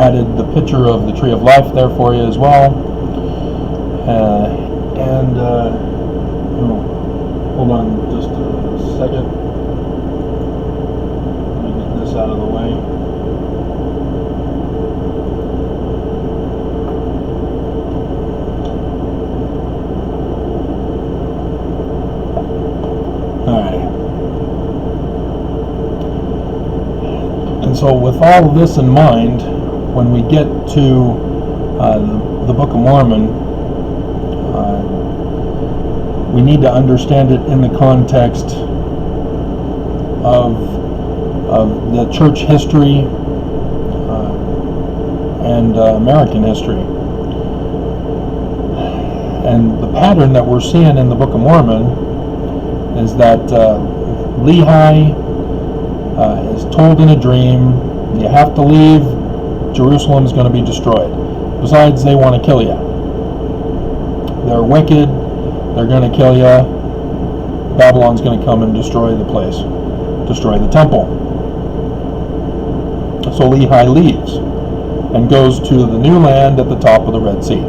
added the picture of the Tree of Life there for you as well. Hold on just a second. Let me get this out of the way. Alright. And so with all of this in mind, when we get to the Book of Mormon, we need to understand it in the context of the church history and American history. And the pattern that we're seeing in the Book of Mormon is that Lehi is told in a dream, you have to leave, Jerusalem's going to be destroyed. Besides, they want to kill you. They're wicked, they're going to kill you. Babylon's going to come and destroy the place, destroy the temple. So Lehi leaves and goes to the new land at the top of the Red Sea.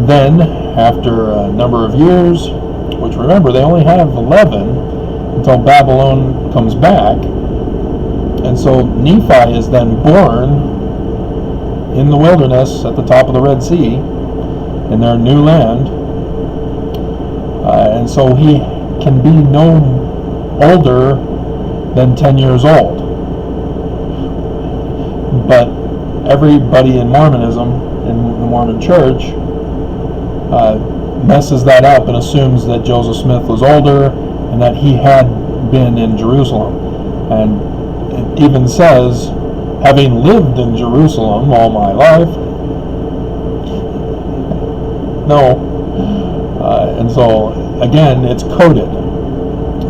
Then, after a number of years, which remember they only have 11 until Babylon comes back, and so Nephi is then born in the wilderness at the top of the Red Sea in their new land, and so he can be no older than 10 years old. But everybody in Mormonism, in the Mormon Church, messes that up and assumes that Joseph Smith was older and that he had been in Jerusalem. And it even says, having lived in Jerusalem all my life. No. And so, again, it's coded.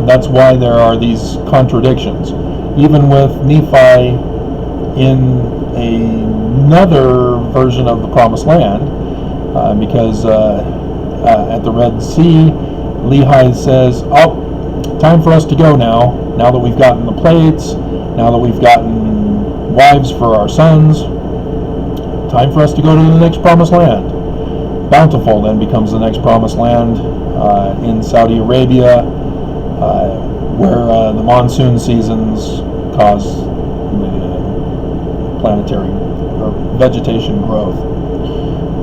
That's why there are these contradictions. Even with Nephi in another version of the Promised Land, because at the Red Sea, Lehi says, "Oh, time for us to go now. Now that we've gotten the plates, now that we've gotten wives for our sons, time for us to go to the next Promised Land." Bountiful then becomes the next Promised Land in Saudi Arabia, where the monsoon seasons cause planetary or vegetation growth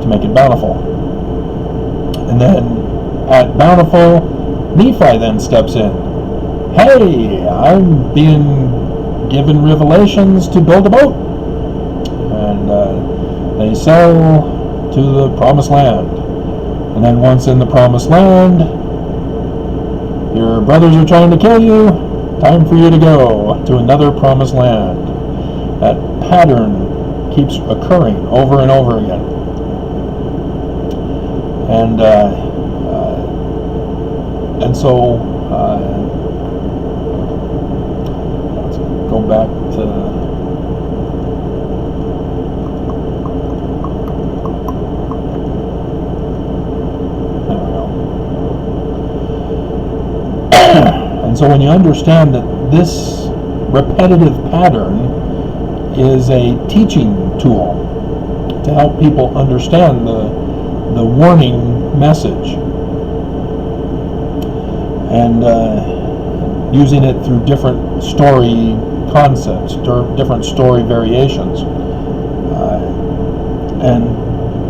to make it bountiful. And then at Bountiful, Nephi then steps in. Hey, I'm being given revelations to build a boat. And they sail to the Promised Land. And then once in the Promised Land, your brothers are trying to kill you. Time for you to go to another Promised Land. That pattern keeps occurring over and over again. And so let's go back to and so when you understand that this repetitive pattern is a teaching tool to help people understand the warning message, and using it through different story concepts, different story variations. And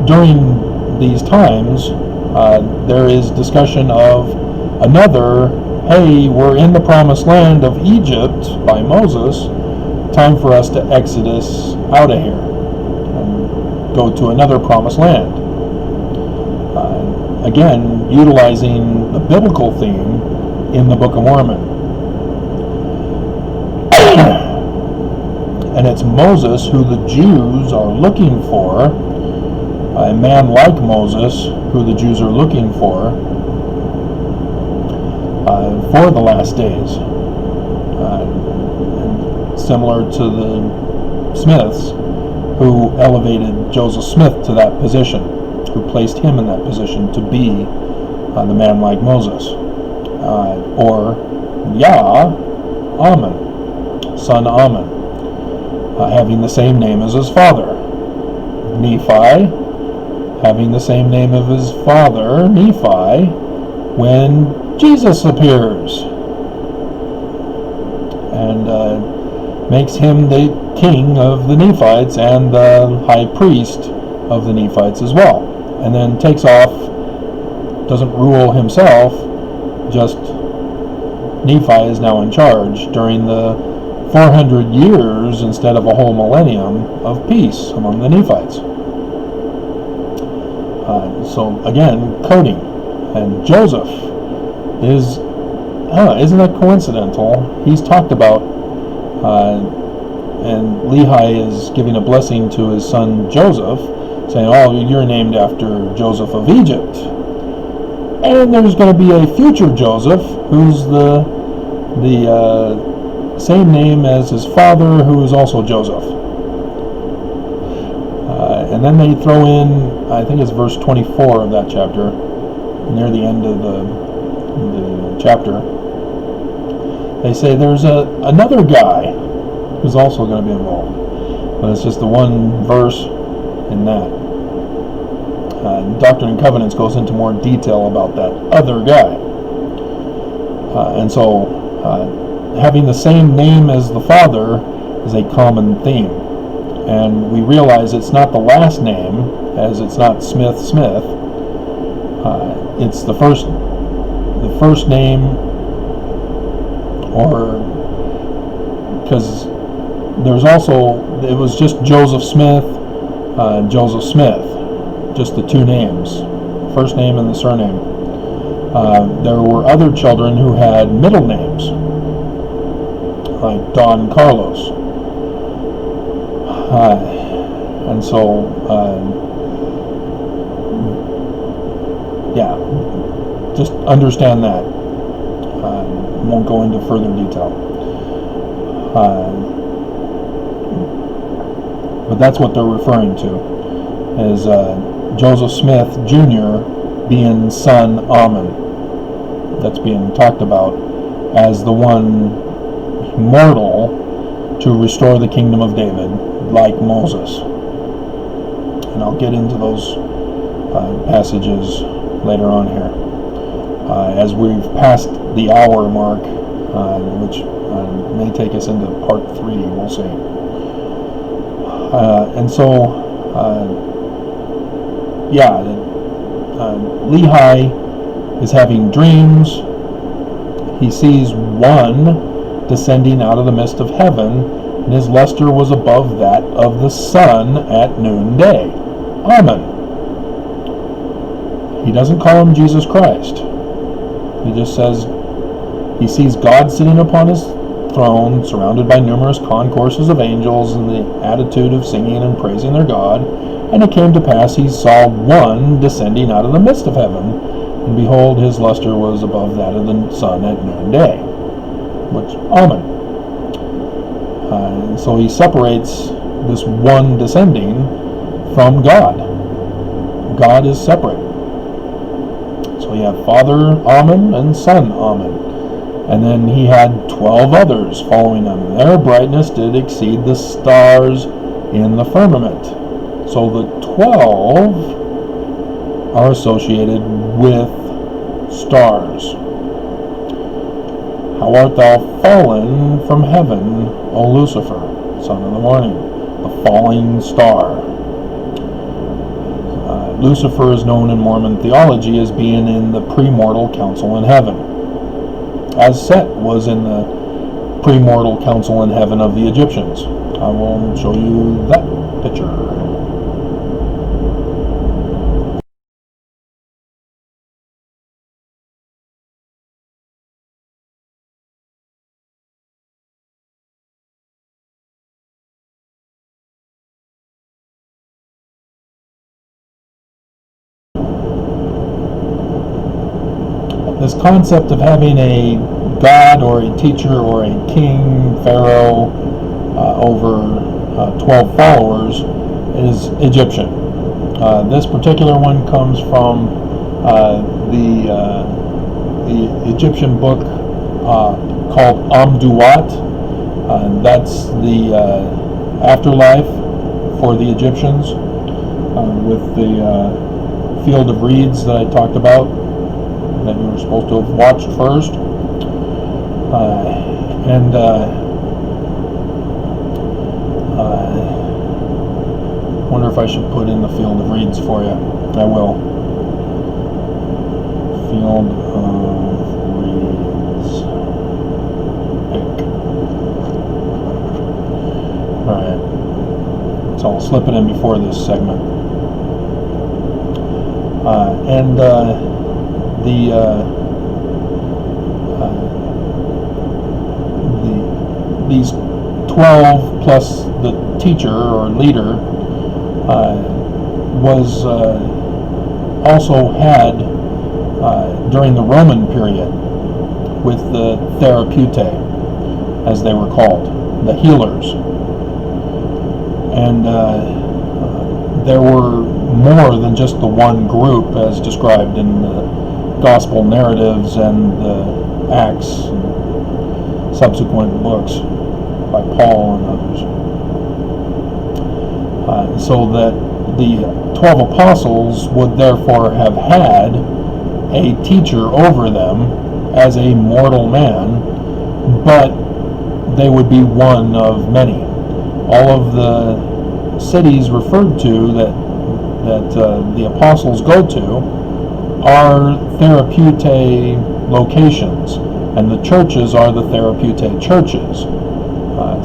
during these times, there is discussion of another, hey, we're in the Promised Land of Egypt by Moses, time for us to exodus out of here and go to another Promised Land. Again, utilizing the biblical theme in the Book of Mormon. And it's Moses who the Jews are looking for, a man like Moses who the Jews are looking for the last days. Similar to the Smiths, who elevated Joseph Smith to that position, who placed him in that position to be the man like Moses. Or Ammon, son Ammon, having the same name as his father. Nephi, having the same name of his father, Nephi, when Jesus appears. And makes him the king of the Nephites and the high priest of the Nephites as well. And then takes off, doesn't rule himself, just Nephi is now in charge during the 400 years instead of a whole millennium of peace among the Nephites. So again, coding. And Joseph is, isn't that coincidental? He's talked about, and Lehi is giving a blessing to his son Joseph, saying, "Oh, you're named after Joseph of Egypt." And there's going to be a future Joseph who's the same name as his father, who is also Joseph. And then they throw in, I think it's verse 24 of that chapter, near the end of the chapter. They say there's another guy who's also going to be involved, but it's just the one verse in that. Doctrine and Covenants goes into more detail about that other guy. And so having the same name as the father is a common theme. And we realize it's not the last name, as it's not Smith. It's the first name, or because there's also, it was just Joseph Smith and Joseph Smith, just the two names, first name and the surname. There were other children who had middle names, like Don Carlos. And so, yeah, just understand that. Won't go into further detail. But that's what they're referring to. is Joseph Smith Jr. being son Ammon. That's being talked about as the one mortal to restore the kingdom of David, like Moses. And I'll get into those passages later on here. As we've passed the hour mark, which may take us into part 3, we'll see. And so, Lehi is having dreams. He sees one descending out of the midst of heaven, and his luster was above that of the sun at noonday. Amen. He doesn't call him Jesus Christ. He just says he sees God sitting upon his throne, surrounded by numerous concourses of angels in the attitude of singing and praising their God. And it came to pass he saw one descending out of the midst of heaven, and behold, his luster was above that of the sun at noonday. Which, amen. So he separates this one descending from God. God is separate. So you have Father Ammon and Son Ammon. And then he had 12 others following them. And their brightness did exceed the stars in the firmament. So the 12 are associated with stars. How art thou fallen from heaven, O Lucifer, son of the morning, the falling star. Lucifer is known in Mormon theology as being in the premortal council in heaven, as Set was in the premortal council in heaven of the Egyptians. I will show you that picture. This concept of having a god or a teacher or a king, pharaoh, over 12 followers is Egyptian. This particular one comes from the Egyptian book called Amduat. That's the afterlife for the Egyptians, with the field of reeds that I talked about, that you were supposed to have watched first. Wonder if I should put in the field of reeds for you. I will. Field of reeds. Pick. Alright. So I'll slip it in before this segment. These 12 plus the teacher or leader was also had during the Roman period with the therapeutae, as they were called, the healers. And there were more than just the one group as described in the gospel narratives and the Acts and subsequent books by Paul and others. So that the 12 apostles would therefore have had a teacher over them as a mortal man, but they would be one of many. All of the cities referred to that the apostles go to are therapeutae locations, and the churches are the therapeutae churches.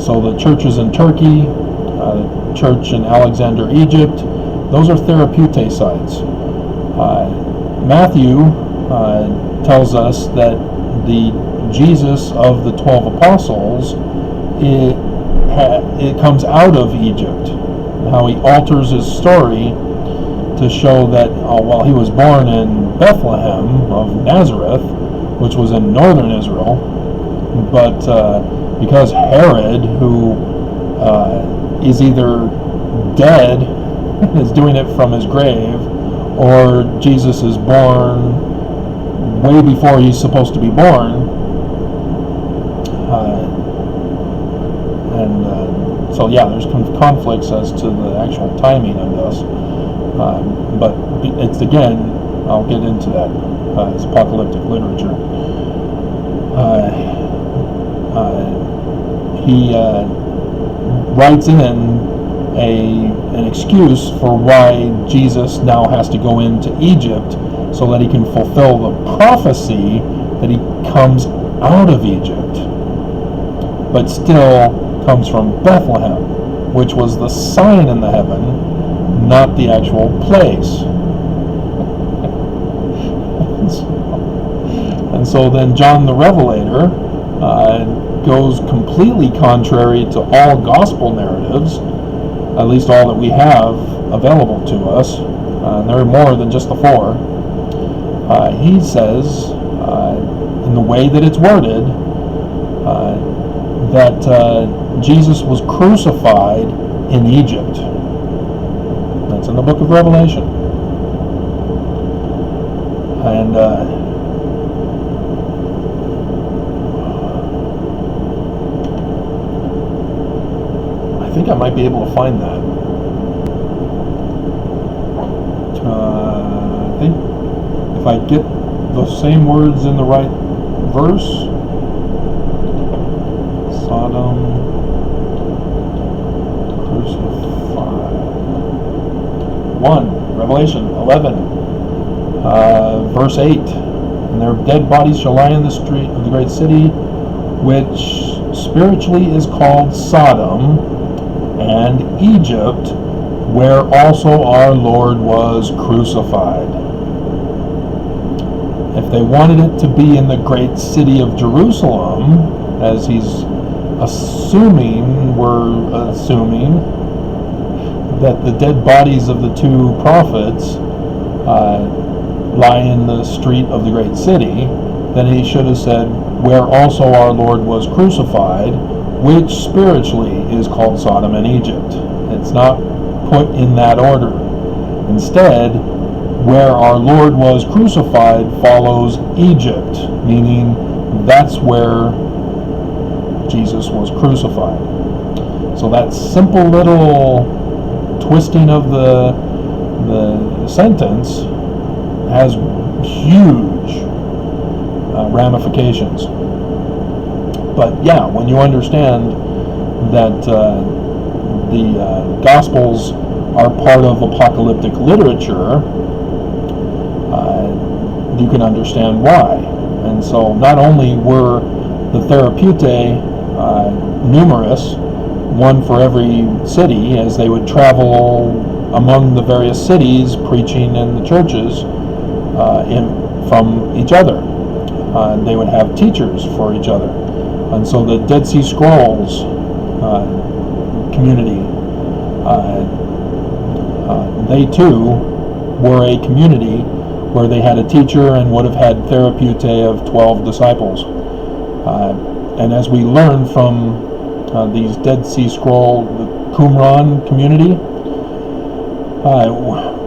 So the churches in Turkey, the church in Alexander, Egypt, those are therapeutae sites. Matthew tells us that the Jesus of the 12 apostles, it comes out of Egypt. How he alters his story to show that while he was born in Bethlehem of Nazareth, which was in northern Israel, but because Herod, who is either dead is doing it from his grave, or Jesus is born way before he's supposed to be born. So yeah, there's conflicts as to the actual timing of this. But it's, again, I'll get into that. It's apocalyptic literature. He writes in an excuse for why Jesus now has to go into Egypt, so that he can fulfill the prophecy that he comes out of Egypt, but still comes from Bethlehem, which was the sign in the heaven, not the actual place. And so then John the Revelator goes completely contrary to all gospel narratives, at least all that we have available to us. And there are more than just the four. He says, in the way that it's worded, that Jesus was crucified in Egypt. That's in the book of Revelation. And I think I might be able to find that. I think if I get the same words in the right verse, Sodom crucified. 1, Revelation 11, verse 8. And their dead bodies shall lie in the street of the great city, which spiritually is called Sodom, and Egypt, where also our Lord was crucified. If they wanted it to be in the great city of Jerusalem, as we're assuming that the dead bodies of the two prophets lie in the street of the great city, then he should have said, where also our Lord was crucified, which spiritually is called Sodom and Egypt. It's not put in that order. Instead, where our Lord was crucified follows Egypt, meaning that's where Jesus was crucified. So that simple little twisting of the sentence has huge ramifications. But yeah, when you understand that the Gospels are part of apocalyptic literature, you can understand why. And so not only were the Therapeutae numerous, one for every city, as they would travel among the various cities preaching in the churches from each other. They would have teachers for each other. And so the Dead Sea Scrolls community, they too were a community where they had a teacher and would have had Therapeutae of 12 disciples. And as we learn from these Dead Sea Scroll, the Qumran community,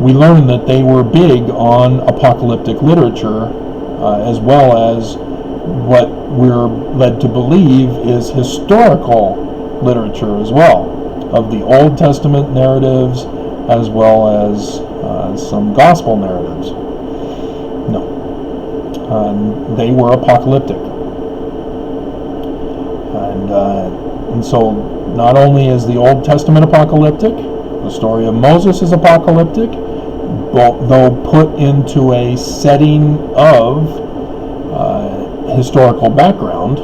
we learn that they were big on apocalyptic literature, as well as what we're led to believe is historical literature as well, of the Old Testament narratives as well as some gospel narratives. No. They were apocalyptic. And so not only is the Old Testament apocalyptic, the story of Moses is apocalyptic, though put into a setting of historical background.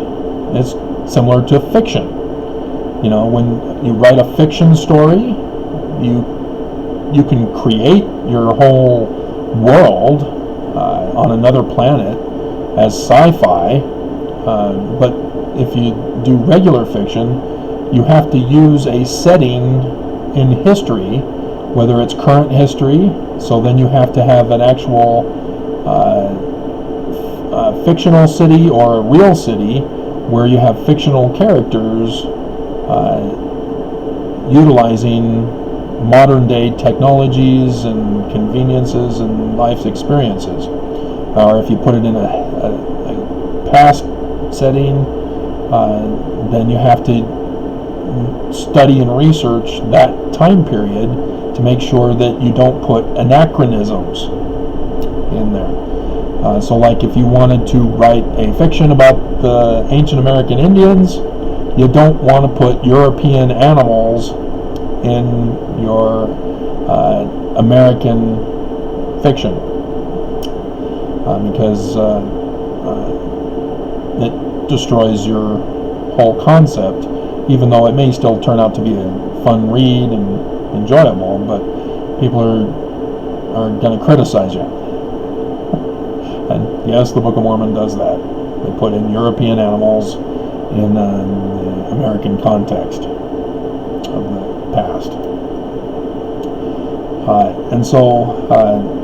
It's similar to fiction. You know, when you write a fiction story, you can create your whole world on another planet as sci-fi, but if you do regular fiction, you have to use a setting in history, whether it's current history, so then you have to have an actual fictional city or a real city where you have fictional characters utilizing modern day technologies and conveniences and life's experiences. Or if you put it in a past setting, then you have to study and research that time period to make sure that you don't put anachronisms in there. So like if you wanted to write a fiction about the ancient American Indians, you don't want to put European animals in your American fiction, because it destroys your whole concept, even though it may still turn out to be a fun read and enjoyable, but people are going to criticize you. And yes, the Book of Mormon does that. They put in European animals in the American context of the past. And so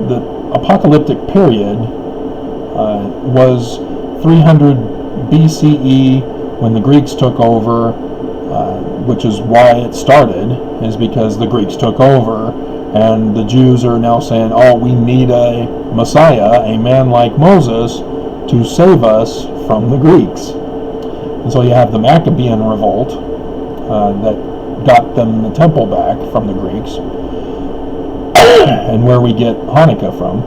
the apocalyptic period was 300 BCE when the Greeks took over, which is why it started, is because the Greeks took over, and the Jews are now saying, oh, we need a Messiah, a man like Moses, to save us from the Greeks. And so you have the Maccabean revolt that got them the temple back from the Greeks, and where we get Hanukkah from.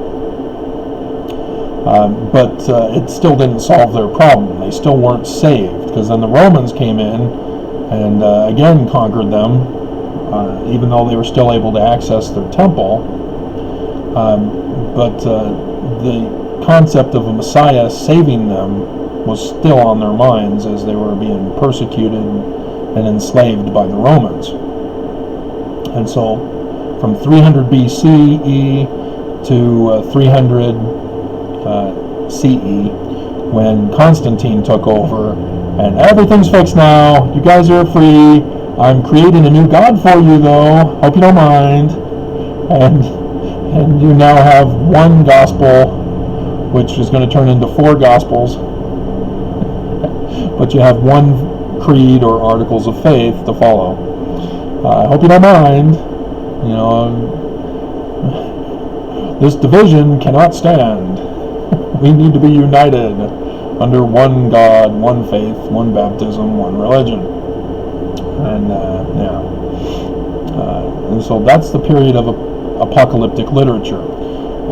But it still didn't solve their problem. They still weren't saved, because then the Romans came in and again conquered them, even though they were still able to access their temple. But the concept of a Messiah saving them was still on their minds as they were being persecuted and enslaved by the Romans. And so from 300 BCE to 300 CE, when Constantine took over, and everything's fixed now, you guys are free, I'm creating a new god for you though, hope you don't mind, and you now have one gospel, which is going to turn into 4 gospels, but you have one creed or articles of faith to follow. I hope you don't mind, you know, this division cannot stand. We need to be united under one God, one faith, one baptism, one religion. And and so that's the period of apocalyptic literature.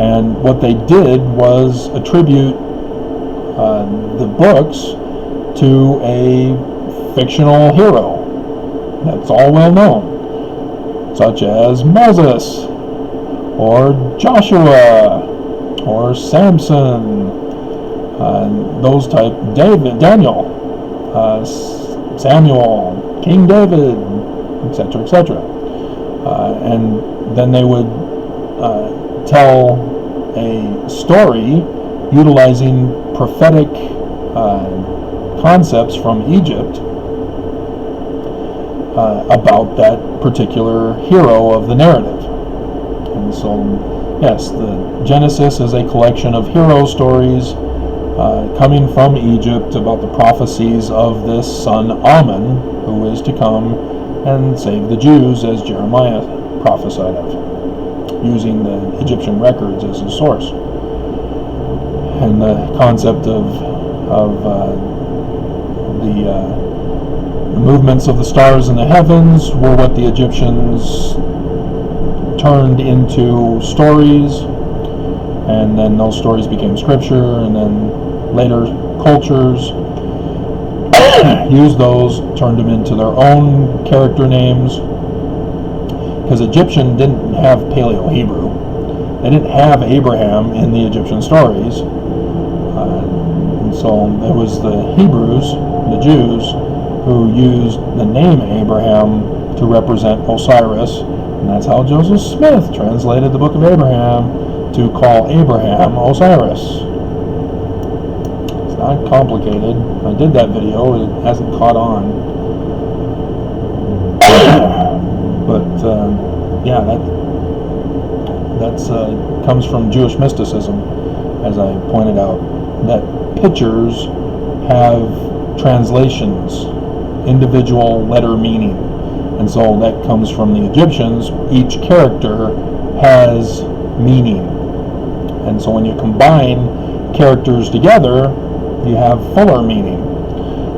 And what they did was attribute the books to a fictional hero that's all well known, such as Moses, or Joshua, or Samson, those type, Daniel, Samuel, King David, etc., etc. And then they would tell a story utilizing prophetic concepts from Egypt about that particular hero of the narrative. And so, yes, the Genesis is a collection of hero stories coming from Egypt about the prophecies of this son Ammon, who is to come and save the Jews, as Jeremiah prophesied of, using the Egyptian records as a source. And the concept of the movements of the stars in the heavens were what the Egyptians turned into stories, and then those stories became scripture, and then later cultures used those, turned them into their own character names, because Egyptian didn't have Paleo-Hebrew. They didn't have Abraham in the Egyptian stories. And so it was the Hebrews, the Jews, who used the name Abraham to represent Osiris, and that's how Joseph Smith translated the Book of Abraham to call Abraham Osiris. It's not complicated. I did that video, it hasn't caught on. But yeah, that's comes from Jewish mysticism, as I pointed out, that pictures have translations, individual letter meaning, And so that comes from the Egyptians. Each character has meaning. And so when you combine characters together, you have fuller meaning.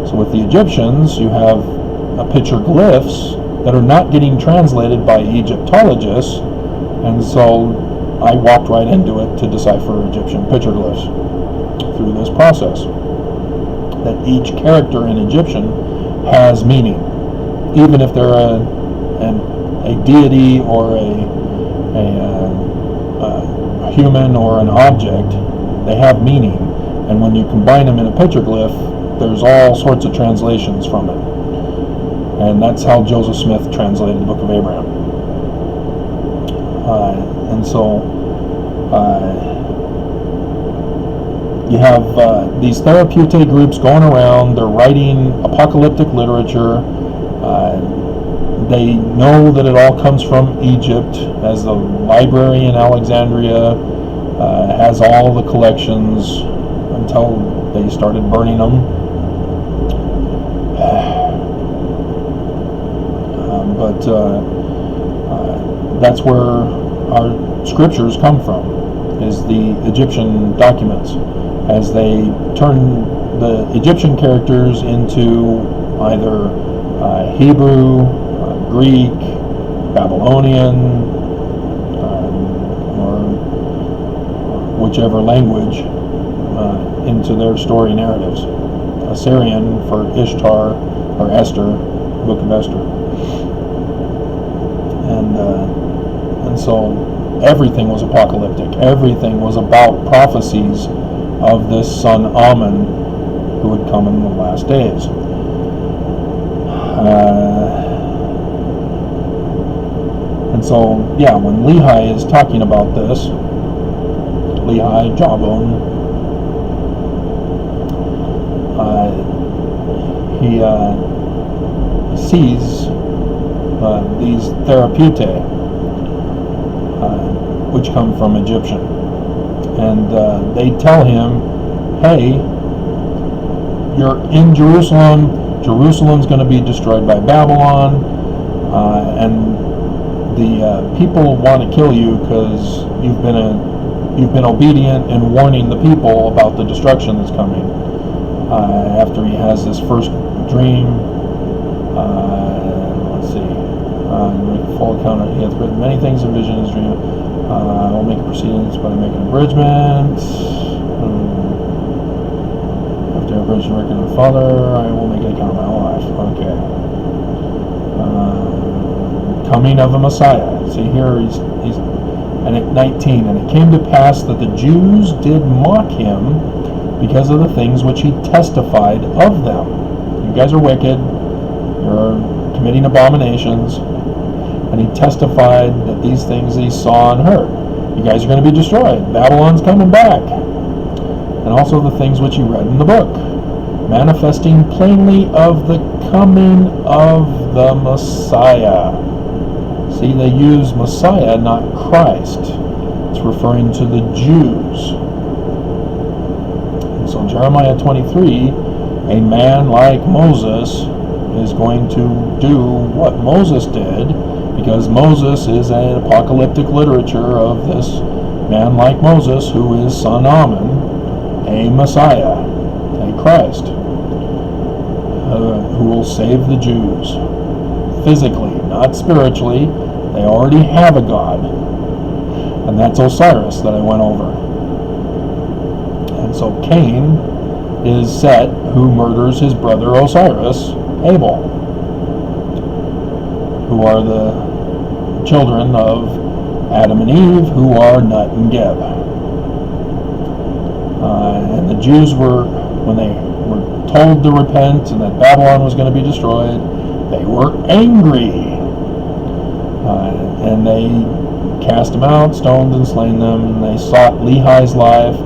So with the Egyptians, you have petroglyphs that are not getting translated by Egyptologists, and so I walked right into it to decipher Egyptian petroglyphs through this process. That each character in Egyptian has meaning, even if they're a deity or a human or an object. They have meaning, and when you combine them in a petroglyph, there's all sorts of translations from it. And that's how Joseph Smith translated the Book of Abraham. And so you have these therapeutic groups going around. They're writing apocalyptic literature. They know that it all comes from Egypt, as the library in Alexandria has all the collections until they started burning them. But that's where our scriptures come from, is the Egyptian documents, as they turn the Egyptian characters into either Hebrew, Greek, Babylonian, or whichever language, into their story narratives. Assyrian for Ishtar or Esther, Book of Esther. And so everything was apocalyptic. Everything was about prophecies of this son Ammon who would come in the last days. And so, yeah, when Lehi is talking about this, Lehi, Jawbone, he sees these therapeutae, which come from Egyptian, and they tell him, hey, you're in Jerusalem. Jerusalem's going to be destroyed by Babylon, and the people want to kill you because you've been obedient and warning the people about the destruction that's coming. After he has this first dream, let's see, make a full account of, he hath written many things in vision in his dream. I will make a proceedings by making an abridgment. After abridged record of the Father, I will make an account of my own life. Okay. Coming of a Messiah. See here, he's and at 19, and it came to pass that the Jews did mock him because of the things which he testified of them. You guys are wicked. You're committing abominations. And he testified that these things he saw and heard. You guys are going to be destroyed. Babylon's coming back. And also the things which he read in the book, manifesting plainly of the coming of the Messiah. See, they use Messiah, not Christ. It's referring to the Jews. And so Jeremiah 23, a man like Moses is going to do what Moses did, because Moses is an apocalyptic literature of this man like Moses, who is son Ammon, a Messiah, a Christ, who will save the Jews physically, not spiritually. They already have a God, and that's Osiris that I went over. And so Cain is Set, who murders his brother Osiris, Abel, who are the children of Adam and Eve, who are Nut and Geb. And the Jews were, when they were told to repent and that Babylon was going to be destroyed, they were angry. And they cast them out, stoned and slain them, and they sought Lehi's life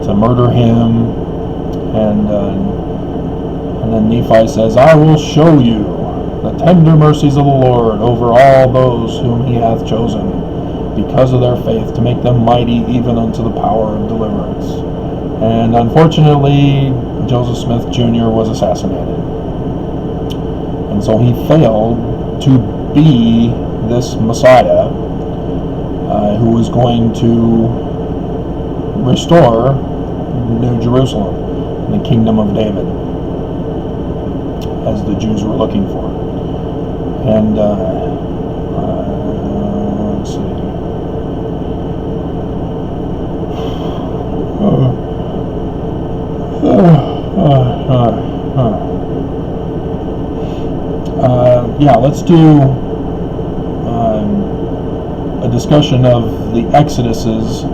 to murder him. And then Nephi says, I will show you the tender mercies of the Lord over all those whom he hath chosen, because of their faith, to make them mighty even unto the power of deliverance. And unfortunately, Joseph Smith Jr. was assassinated. And so he failed to be this Messiah who was going to restore New Jerusalem, the kingdom of David, as the Jews were looking for. And let's see. Yeah, let's do a discussion of the exoduses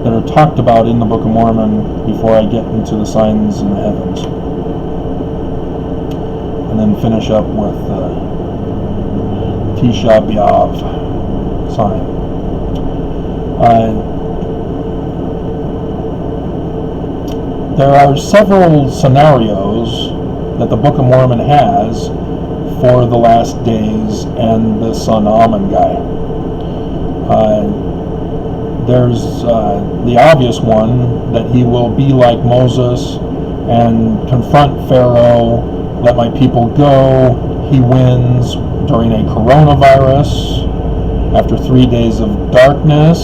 that are talked about in the Book of Mormon before I get into the signs in the heavens, and then finish up with Tisha B'Av sign. There are several scenarios that the Book of Mormon has for the last days and the Son Amen guy. There's the obvious one, that he will be like Moses and confront Pharaoh, let my people go. He wins during a coronavirus after 3 days of darkness.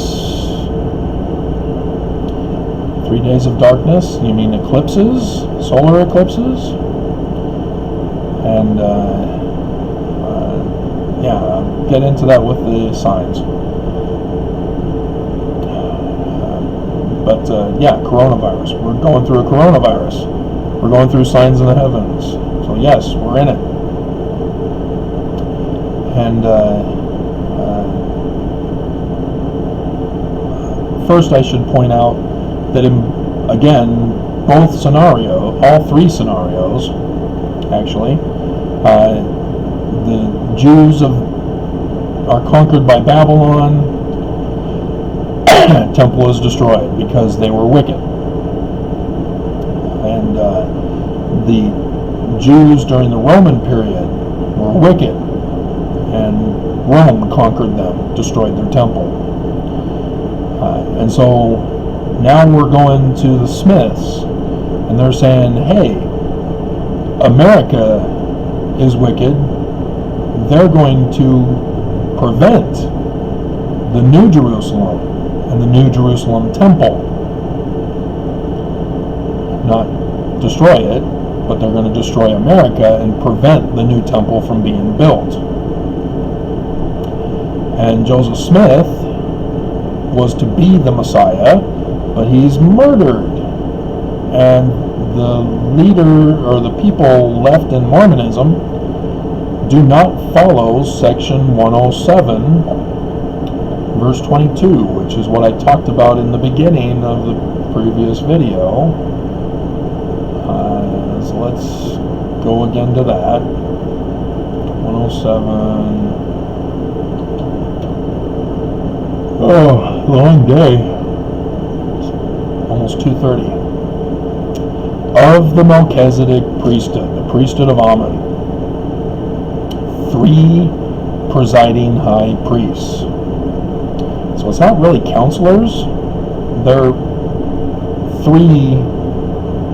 3 days of darkness? You mean eclipses? Solar eclipses? And yeah, get into that with the signs. But yeah, coronavirus. We're going through a coronavirus. We're going through signs in the heavens. So yes, we're in it. And first I should point out that again, both scenarios, all three scenarios, actually, the Jews are conquered by Babylon. Temple is destroyed because they were wicked, and the Jews during the Roman period were wicked, and Rome conquered them, destroyed their temple, and so now we're going to the Smiths, and they're saying, hey, America is wicked. They're going to prevent the New Jerusalem and the New Jerusalem temple. Not destroy it, but they're going to destroy America and prevent the new temple from being built. And Joseph Smith was to be the Messiah, but he's murdered. And the leader, or the people left in Mormonism, do not follow section 107, verse 22, which is what I talked about in the beginning of the previous video. So let's go again to that. 107. Oh, long day. Almost 2:30. Of the Melchizedek priesthood, the priesthood of Amen, 3 presiding high priests. So it's not really counselors, they're 3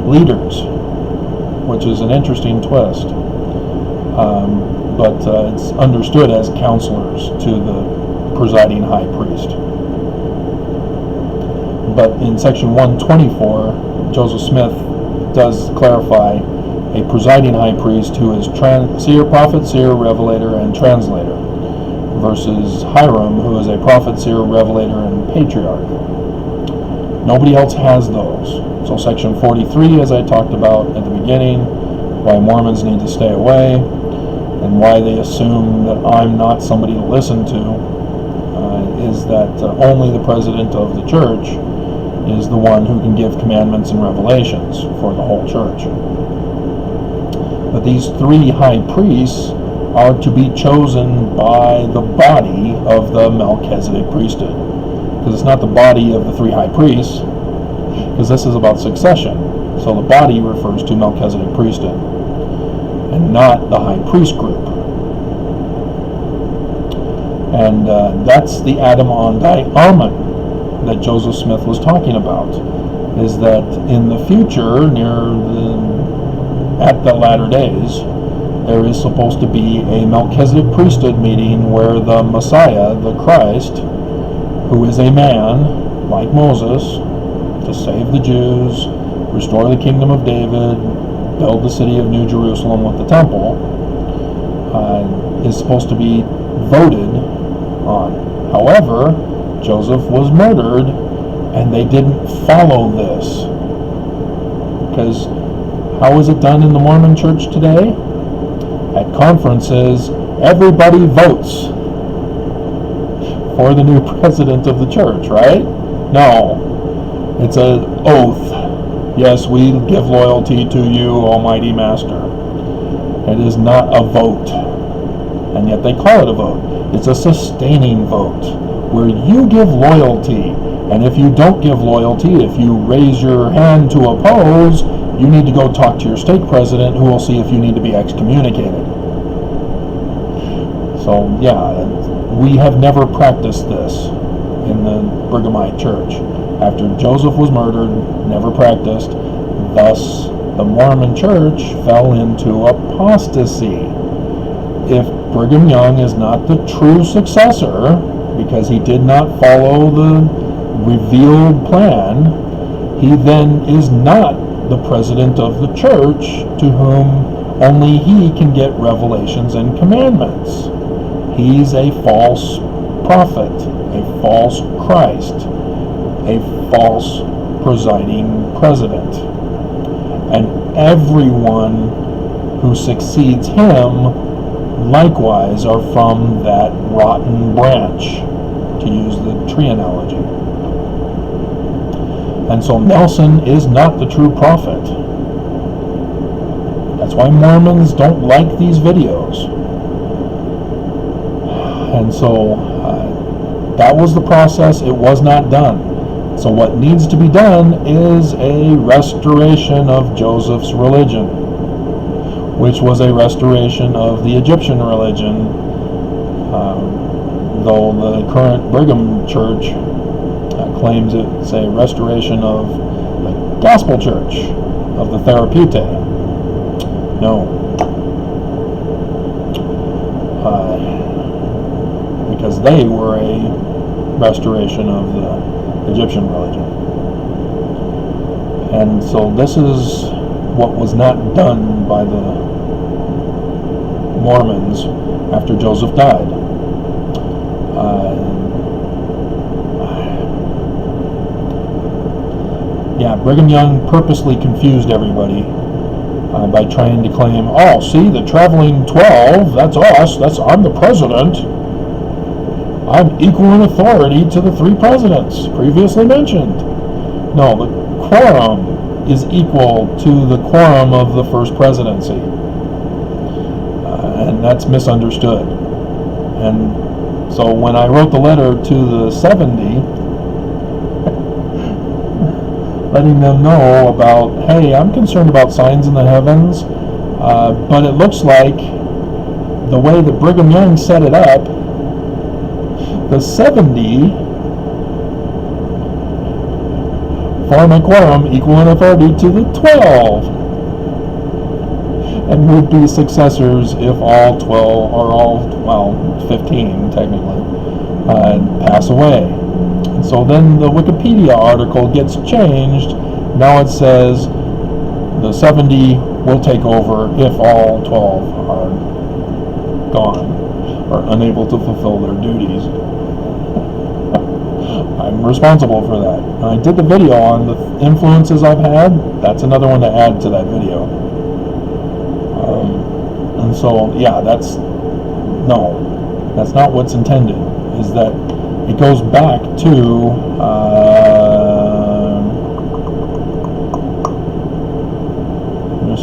leaders, which is an interesting twist. But it's understood as counselors to the presiding high priest. But in section 124, Joseph Smith does clarify a presiding high priest who is seer, prophet, seer, revelator, and translator, versus Hiram, who is a prophet, seer, revelator, and patriarch. Nobody else has those. So section 43, as I talked about at the beginning, why Mormons need to stay away, and why they assume that I'm not somebody to listen to, is that only the president of the church is the one who can give commandments and revelations for the whole church. But these 3 high priests are to be chosen by the body of the Melchizedek priesthood. Because it's not the body of the 3 high priests, because this is about succession. So the body refers to Melchizedek priesthood, and not the high priest group. And that's the Adam Onday Amen that Joseph Smith was talking about, is that in the future, at the latter days, there is supposed to be a Melchizedek priesthood meeting where the Messiah, the Christ, who is a man like Moses, to save the Jews, restore the kingdom of David, build the city of New Jerusalem with the temple, is supposed to be voted on. However, Joseph was murdered, and they didn't follow this. Because how is it done in the Mormon church today? At conferences, everybody votes for the new president of the church, right? No. It's an oath. Yes, we give loyalty to you, Almighty Master. It is not a vote. And yet they call it a vote. It's a sustaining vote, where you give loyalty. And if you don't give loyalty, if you raise your hand to oppose, you need to go talk to your stake president, who will see if you need to be excommunicated. So, yeah, we have never practiced this in the Brighamite church. After Joseph was murdered, never practiced. Thus, the Mormon church fell into apostasy. If Brigham Young is not the true successor, because he did not follow the revealed plan, he then is not the president of the church, to whom only he can get revelations and commandments. He's a false prophet, a false Christ, a false presiding president. And everyone who succeeds him likewise are from that rotten branch, to use the tree analogy. And so Nelson is not the true prophet. That's why Mormons don't like these videos. And so that was the process. It was not done. So what needs to be done is a restoration of Joseph's religion, which was a restoration of the Egyptian religion, though the current Brigham Church claims it's a restoration of the Gospel Church, of the Therapeutae. No. Because they were a restoration of the Egyptian religion. And so this is what was not done by the Mormons after Joseph died. Brigham Young purposely confused everybody by trying to claim, oh, see, the traveling 12, that's us, I'm the president. I'm equal in authority to the 3 presidents previously mentioned. No, the quorum is equal to the quorum of the first presidency. And that's misunderstood. And so when I wrote the letter to the 70, letting them know about, hey, I'm concerned about signs in the heavens, but it looks like the way that Brigham Young set it up, the 70 form a quorum equal in authority to the 12, and would be successors if all 12, or all, 15 technically, pass away. And so then the Wikipedia article gets changed. Now it says the 70 will take over if all 12 are gone, or unable to fulfill their duties. I'm responsible for that. And I did the video on the influences I've had. That's another one to add to that video. And so, yeah, that's not what's intended. Is that it goes back to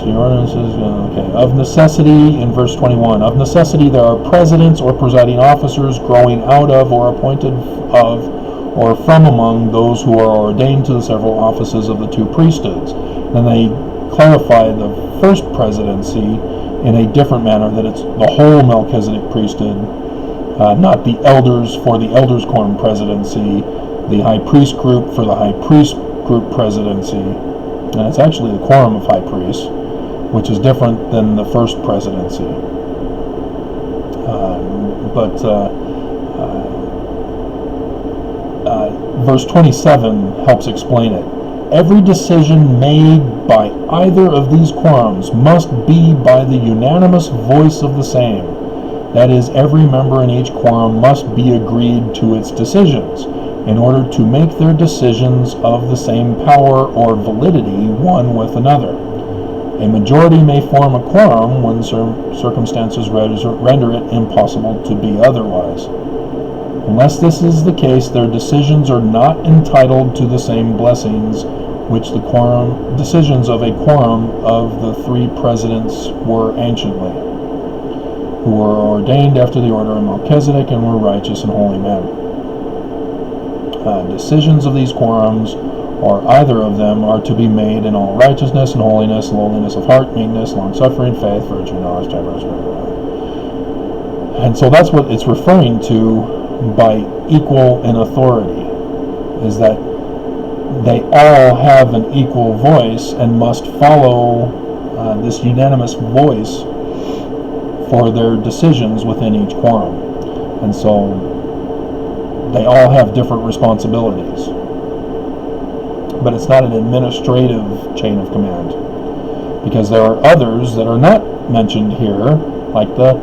the ordinances. Okay, of necessity in verse 21. Of necessity, there are presidents or presiding officers growing out of or appointed of or from among those who are ordained to the several offices of the 2 priesthoods. And they clarify the first presidency in a different manner, that it's the whole Melchizedek priesthood, not the elders for the elders' quorum presidency, the high priest group for the high priest group presidency, and it's actually the quorum of high priests, which is different than the first presidency. Verse 27 helps explain it. Every decision made by either of these quorums must be by the unanimous voice of the same. That is, every member in each quorum must be agreed to its decisions, in order to make their decisions of the same power or validity one with another. A majority may form a quorum when circumstances render it impossible to be otherwise. Unless this is the case, their decisions are not entitled to the same blessings which the decisions of a quorum of the three presidents were anciently, who were ordained after the order of Melchizedek and were righteous and holy men. Decisions of these quorums, or either of them, are to be made in all righteousness and holiness, lowliness of heart, meekness, long-suffering, faith, virtue, knowledge, temperance. And so that's what it's referring to by equal in authority, is that they all have an equal voice and must follow this unanimous voice for their decisions within each quorum. And so they all have different responsibilities. But it's not an administrative chain of command, because there are others that are not mentioned here, like the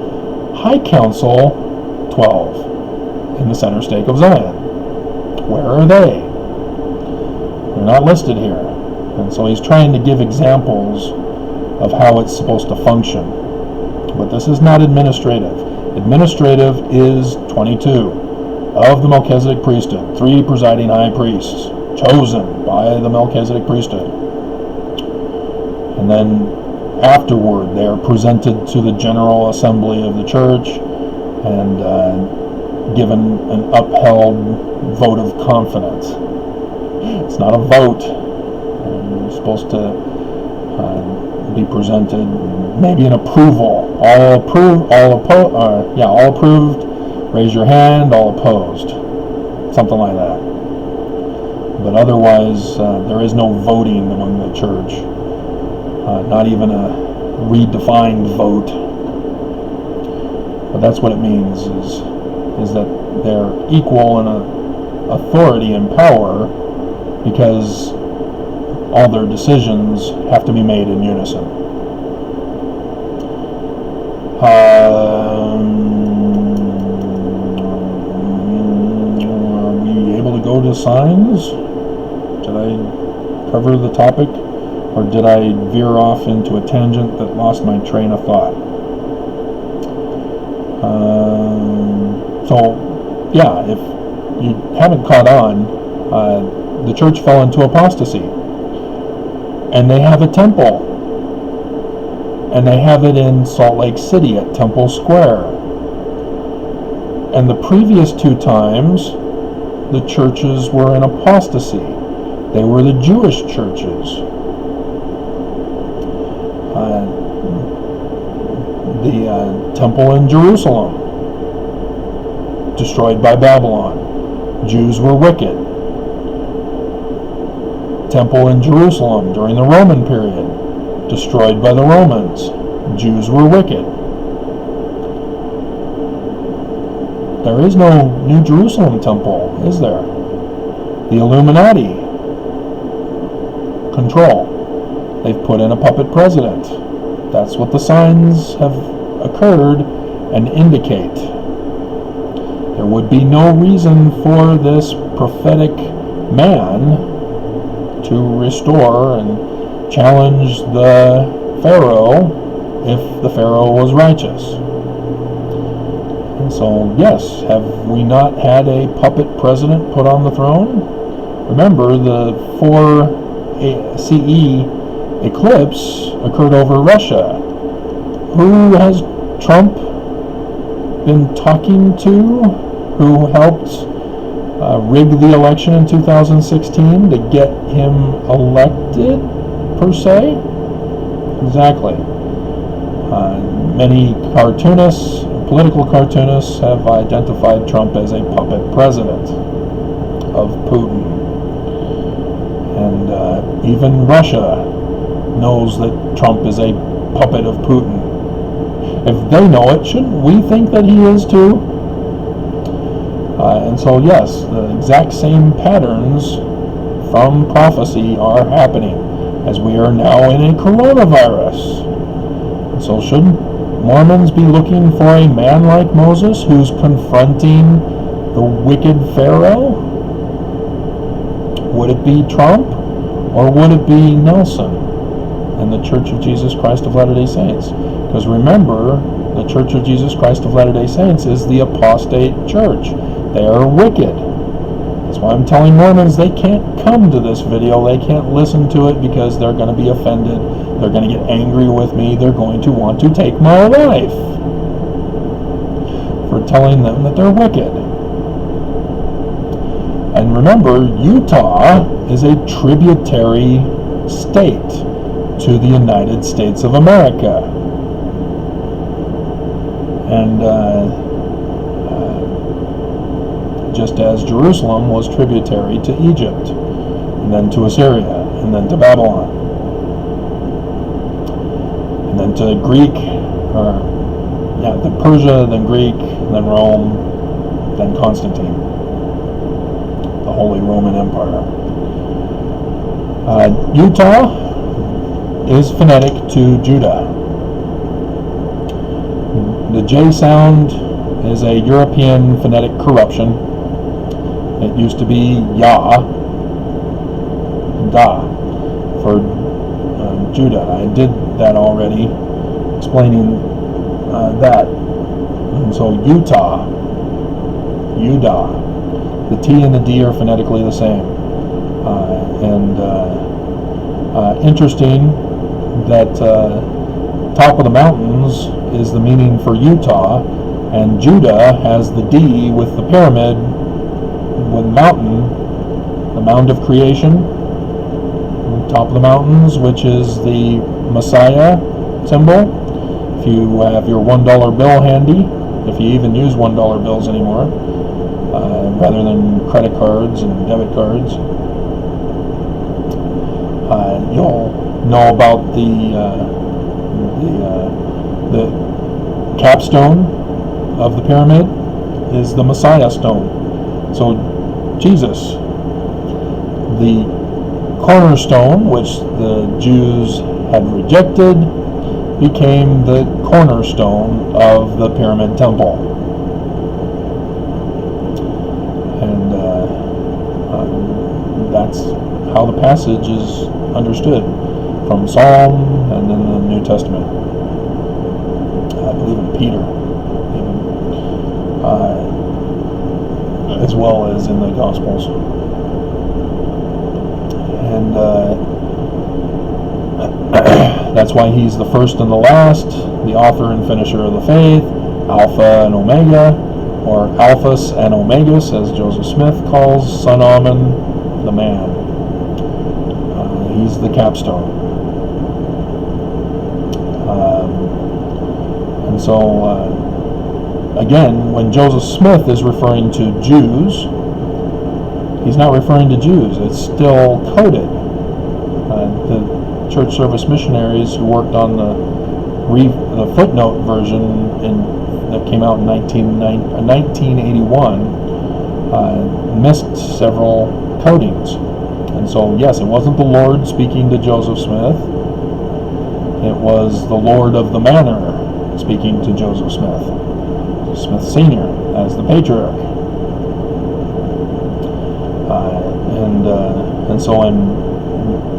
High Council 12 in the center stake of Zion. Where are they? They're not listed here. And so he's trying to give examples of how it's supposed to function. But this is not administrative. Administrative is 22 of the Melchizedek priesthood, 3 presiding high priests, chosen by the Melchizedek priesthood. And then afterward, they are presented to the General Assembly of the Church and given an upheld vote of confidence. It's not a vote. You're supposed to be presented, maybe an approval. All approved. Raise your hand. All opposed. Something like that. But otherwise, there is no voting among the church. Not even a redefined vote. But that's what it means, is that they're equal in authority and power, because all their decisions have to be made in unison. Are we able to go to signs? Did I cover the topic, or did I veer off into a tangent that lost my train of thought? If you haven't caught on, the church fell into apostasy. And they have a temple. And they have it in Salt Lake City at Temple Square. And the previous 2 times, the churches were in apostasy. They were the Jewish churches. The temple in Jerusalem, destroyed by Babylon. Jews were wicked. Temple in Jerusalem during the Roman period, destroyed by the Romans. Jews were wicked. There is no New Jerusalem temple, is there? The Illuminati control. They've put in a puppet president. That's what the signs have occurred and indicate. There would be no reason for this prophetic man to restore and challenge the Pharaoh if the Pharaoh was righteous. And so, yes, have we not had a puppet president put on the throne? Remember, the 4 CE eclipse occurred over Russia. Who has Trump been talking to? Who helped rig the election in 2016 to get him elected, per se? Exactly. Many cartoonists, political cartoonists, have identified Trump as a puppet president of Putin. And even Russia knows that Trump is a puppet of Putin. If they know it, shouldn't we think that he is too? And so yes, the exact same patterns from prophecy are happening, as we are now in a coronavirus. And so shouldn't Mormons be looking for a man like Moses who's confronting the wicked Pharaoh? Would it be Trump, or would it be Nelson and the Church of Jesus Christ of Latter-day Saints? Because remember, the Church of Jesus Christ of Latter-day Saints is the apostate church. They are wicked. That's why I'm telling Mormons they can't come to this video. They can't listen to it because they're going to be offended. They're going to get angry with me. They're going to want to take my life for telling them that they're wicked. And remember, Utah is a tributary state to the United States of America. And just as Jerusalem was tributary to Egypt, and then to Assyria, and then to Babylon, and then to Greek, then Persia, then Greek, then Rome, then Constantine, the Holy Roman Empire. Utah is phonetic to Judah. The J sound is a European phonetic corruption. It used to be Ya, Da, for Judah. I did that already, explaining that. And so Utah, Yudah. The T and the D are phonetically the same. Interesting that top of the mountains is the meaning for Utah, and Judah has the D with the pyramid, with mountain, the mound of creation, top of the mountains, which is the Messiah symbol. If you have your $1 bill handy, if you even use $1 bills anymore, rather than credit cards and debit cards, you'll know about the capstone of the pyramid is the Messiah stone. So Jesus, the cornerstone, which the Jews had rejected, became the cornerstone of the pyramid temple. And that's how the passage is understood from Psalm and then the New Testament. I believe in Peter, even, as well as in the Gospels. And that's why he's the first and the last, the author and finisher of the faith, Alpha and Omega, or Alphas and Omegas, as Joseph Smith calls Son Amen, the man. He's the capstone. And so, again, when Joseph Smith is referring to Jews, he's not referring to Jews. It's still coded. The church service missionaries who worked on the footnote version that came out in 1981 missed several codings. And so, yes, it wasn't the Lord speaking to Joseph Smith. It was the Lord of the Manor speaking to Joseph Smith. Smith Sr. as the patriarch. And so in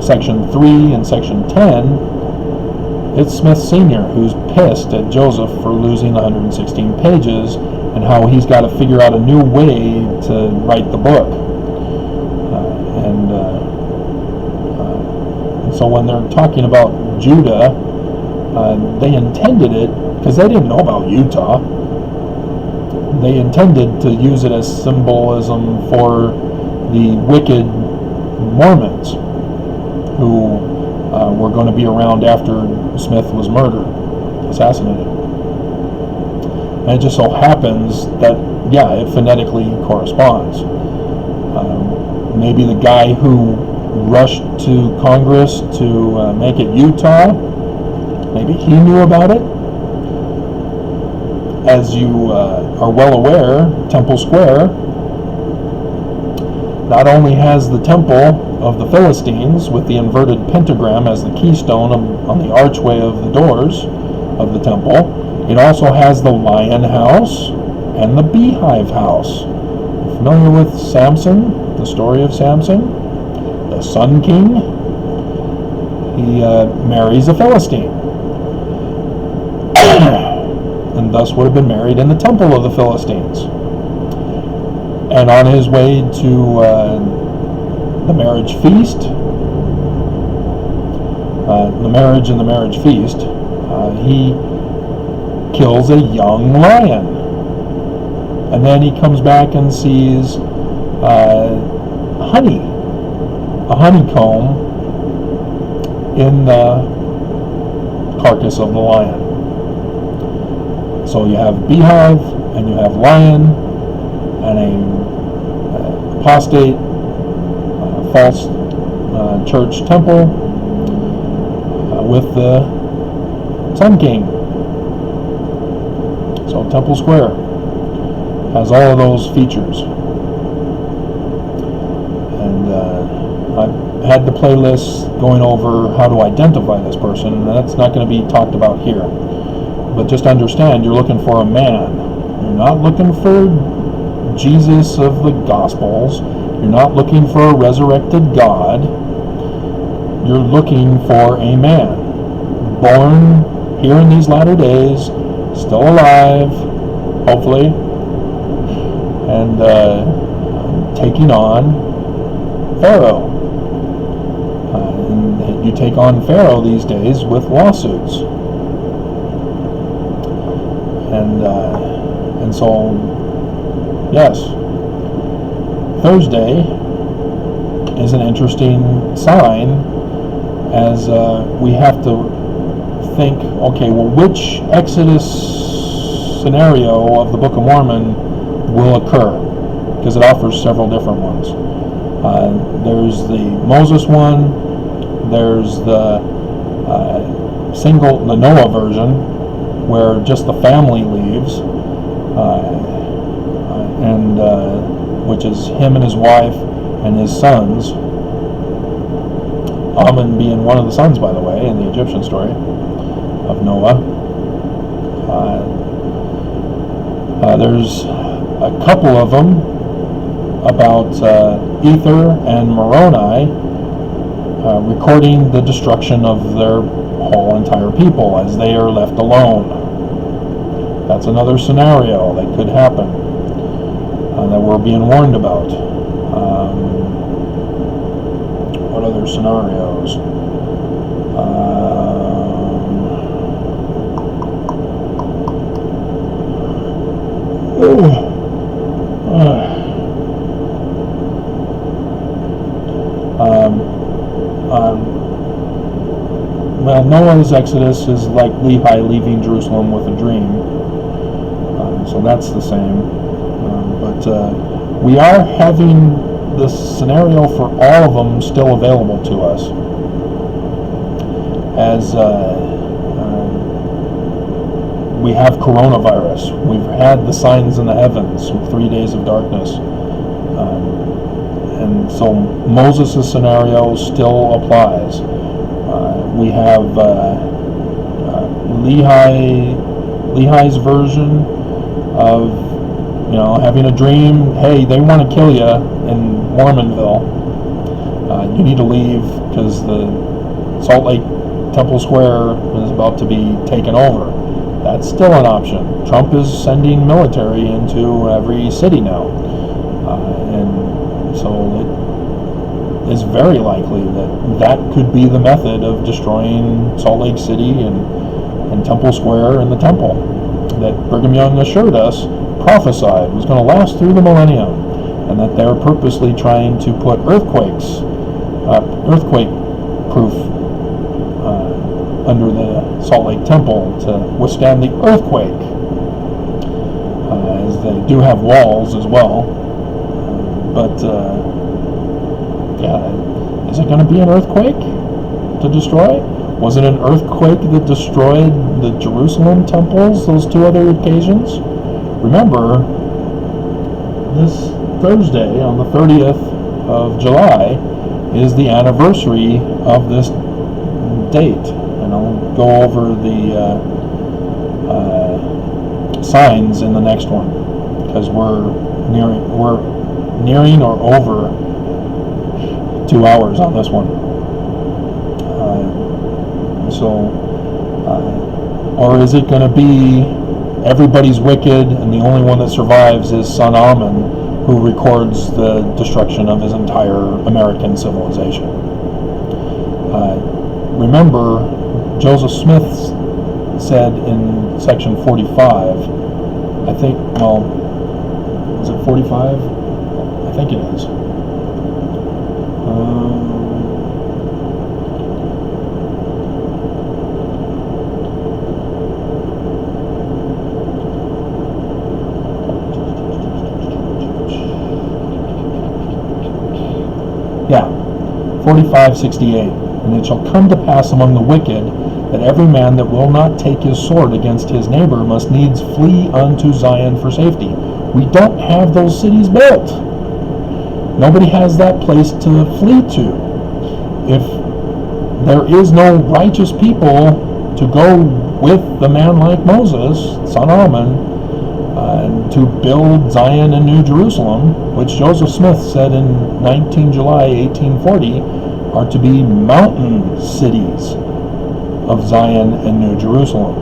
section 3 and section 10, it's Smith Sr. who's pissed at Joseph for losing 116 pages and how he's got to figure out a new way to write the book. And so when they're talking about Judah, they intended it, because they didn't know about Utah, they intended to use it as symbolism for the wicked Mormons who were going to be around after Smith was murdered, assassinated. And it just so happens that, yeah, it phonetically corresponds. Maybe the guy who rushed to Congress to make it Utah Maybe he knew about it. As you are well aware, Temple Square not only has the temple of the Philistines with the inverted pentagram as the keystone on the archway of the doors of the temple, it also has the lion house and the beehive house. Familiar with Samson, the story of Samson, the Sun King? He marries a Philistine, and thus would have been married in the temple of the Philistines. And on his way to the marriage feast, the marriage and the marriage feast, he kills a young lion. And then he comes back and sees honey, a honeycomb in the carcass of the lion. So you have beehive, and you have lion, and a apostate, false church temple with the Sun King. So Temple Square has all of those features. And I've had the playlist going over how to identify this person, and that's not going to be talked about here. But just understand, you're looking for a man. You're not looking for Jesus of the Gospels. You're not looking for a resurrected God. You're looking for a man. Born here in these latter days, still alive, hopefully, and taking on Pharaoh. And you take on Pharaoh these days with lawsuits. And so, yes, Thursday is an interesting sign, as we have to think, okay, well, which Exodus scenario of the Book of Mormon will occur? Because it offers several different ones. There's the Moses one, there's the the Noah version, where just the family leaves, and which is him and his wife and his sons. Ammon being one of the sons, by the way, in the Egyptian story of Noah. There's a couple of them about Ether and Moroni recording the destruction of their whole entire people as they are left alone. That's another scenario that could happen, that we're being warned about. What other scenarios? Well, Noah's Exodus is like Lehi leaving Jerusalem with a dream, so that's the same. But we are having the scenario for all of them still available to us, as we have coronavirus. We've had the signs in the heavens with 3 days of darkness, and so Moses' scenario still applies. We have Lehi's version of, having a dream. Hey, they want to kill you in Mormonville. You need to leave because the Salt Lake Temple Square is about to be taken over. That's still an option. Trump is sending military into every city now, and so it's very likely that could be the method of destroying Salt Lake City and Temple Square and the temple that Brigham Young assured us, prophesied was going to last through the millennium, and that they're purposely trying to put earthquake-proof under the Salt Lake Temple to withstand the earthquake, as they do have walls as well. Yeah, is it going to be an earthquake to destroy? Was it an earthquake that destroyed the Jerusalem temples those two other occasions? Remember, this Thursday, on the 30th of July, is the anniversary of this date. And I'll go over the signs in the next one, because we're nearing or over 2 hours on this one. Or is it going to be everybody's wicked and the only one that survives is Son Amen, who records the destruction of his entire American civilization? Remember, Joseph Smith said in section 45, I think, well, is it 45? I think it is. Yeah, 45:68. And it shall come to pass among the wicked that every man that will not take his sword against his neighbor must needs flee unto Zion for safety. We don't have those cities built. Nobody has that place to flee to. If there is no righteous people to go with the man like Moses, Son Amen, to build Zion and New Jerusalem, which Joseph Smith said in 19 July 1840 are to be mountain cities of Zion and New Jerusalem.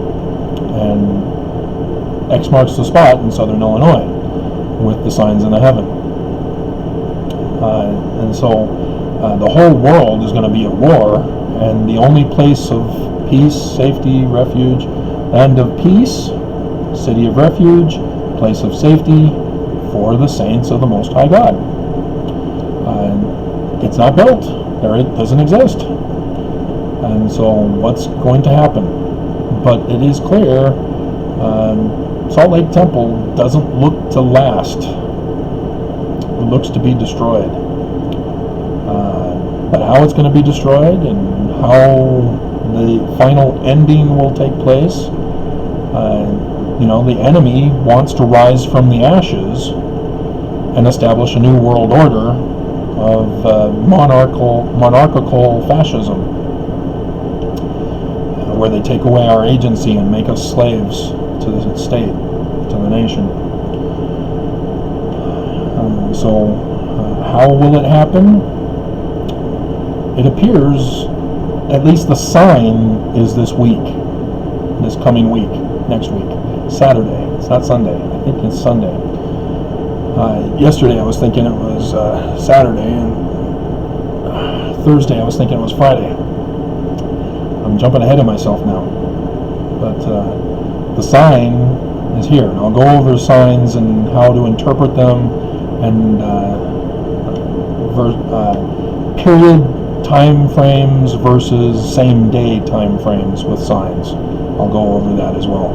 And X marks the spot in southern Illinois with the signs in the heaven. And so the whole world is going to be at war, and the only place of peace, safety, refuge, land of peace, city of refuge, place of safety for the saints of the Most High God. It's not built. It doesn't exist. And so what's going to happen? But it is clear Salt Lake Temple doesn't look to last. It looks to be destroyed. But how it's going to be destroyed and how the final ending will take place, the enemy wants to rise from the ashes and establish a new world order of monarchical fascism, where they take away our agency and make us slaves to the state, to the nation. How will it happen? It appears, at least the sign is this week, this coming week, next week, Saturday. It's not Sunday. I think it's Sunday. Yesterday I was thinking it was Saturday, and Thursday I was thinking it was Friday. I'm jumping ahead of myself now. But the sign is here, and I'll go over signs and how to interpret them, and period time frames versus same day time frames with signs. I'll go over that as well.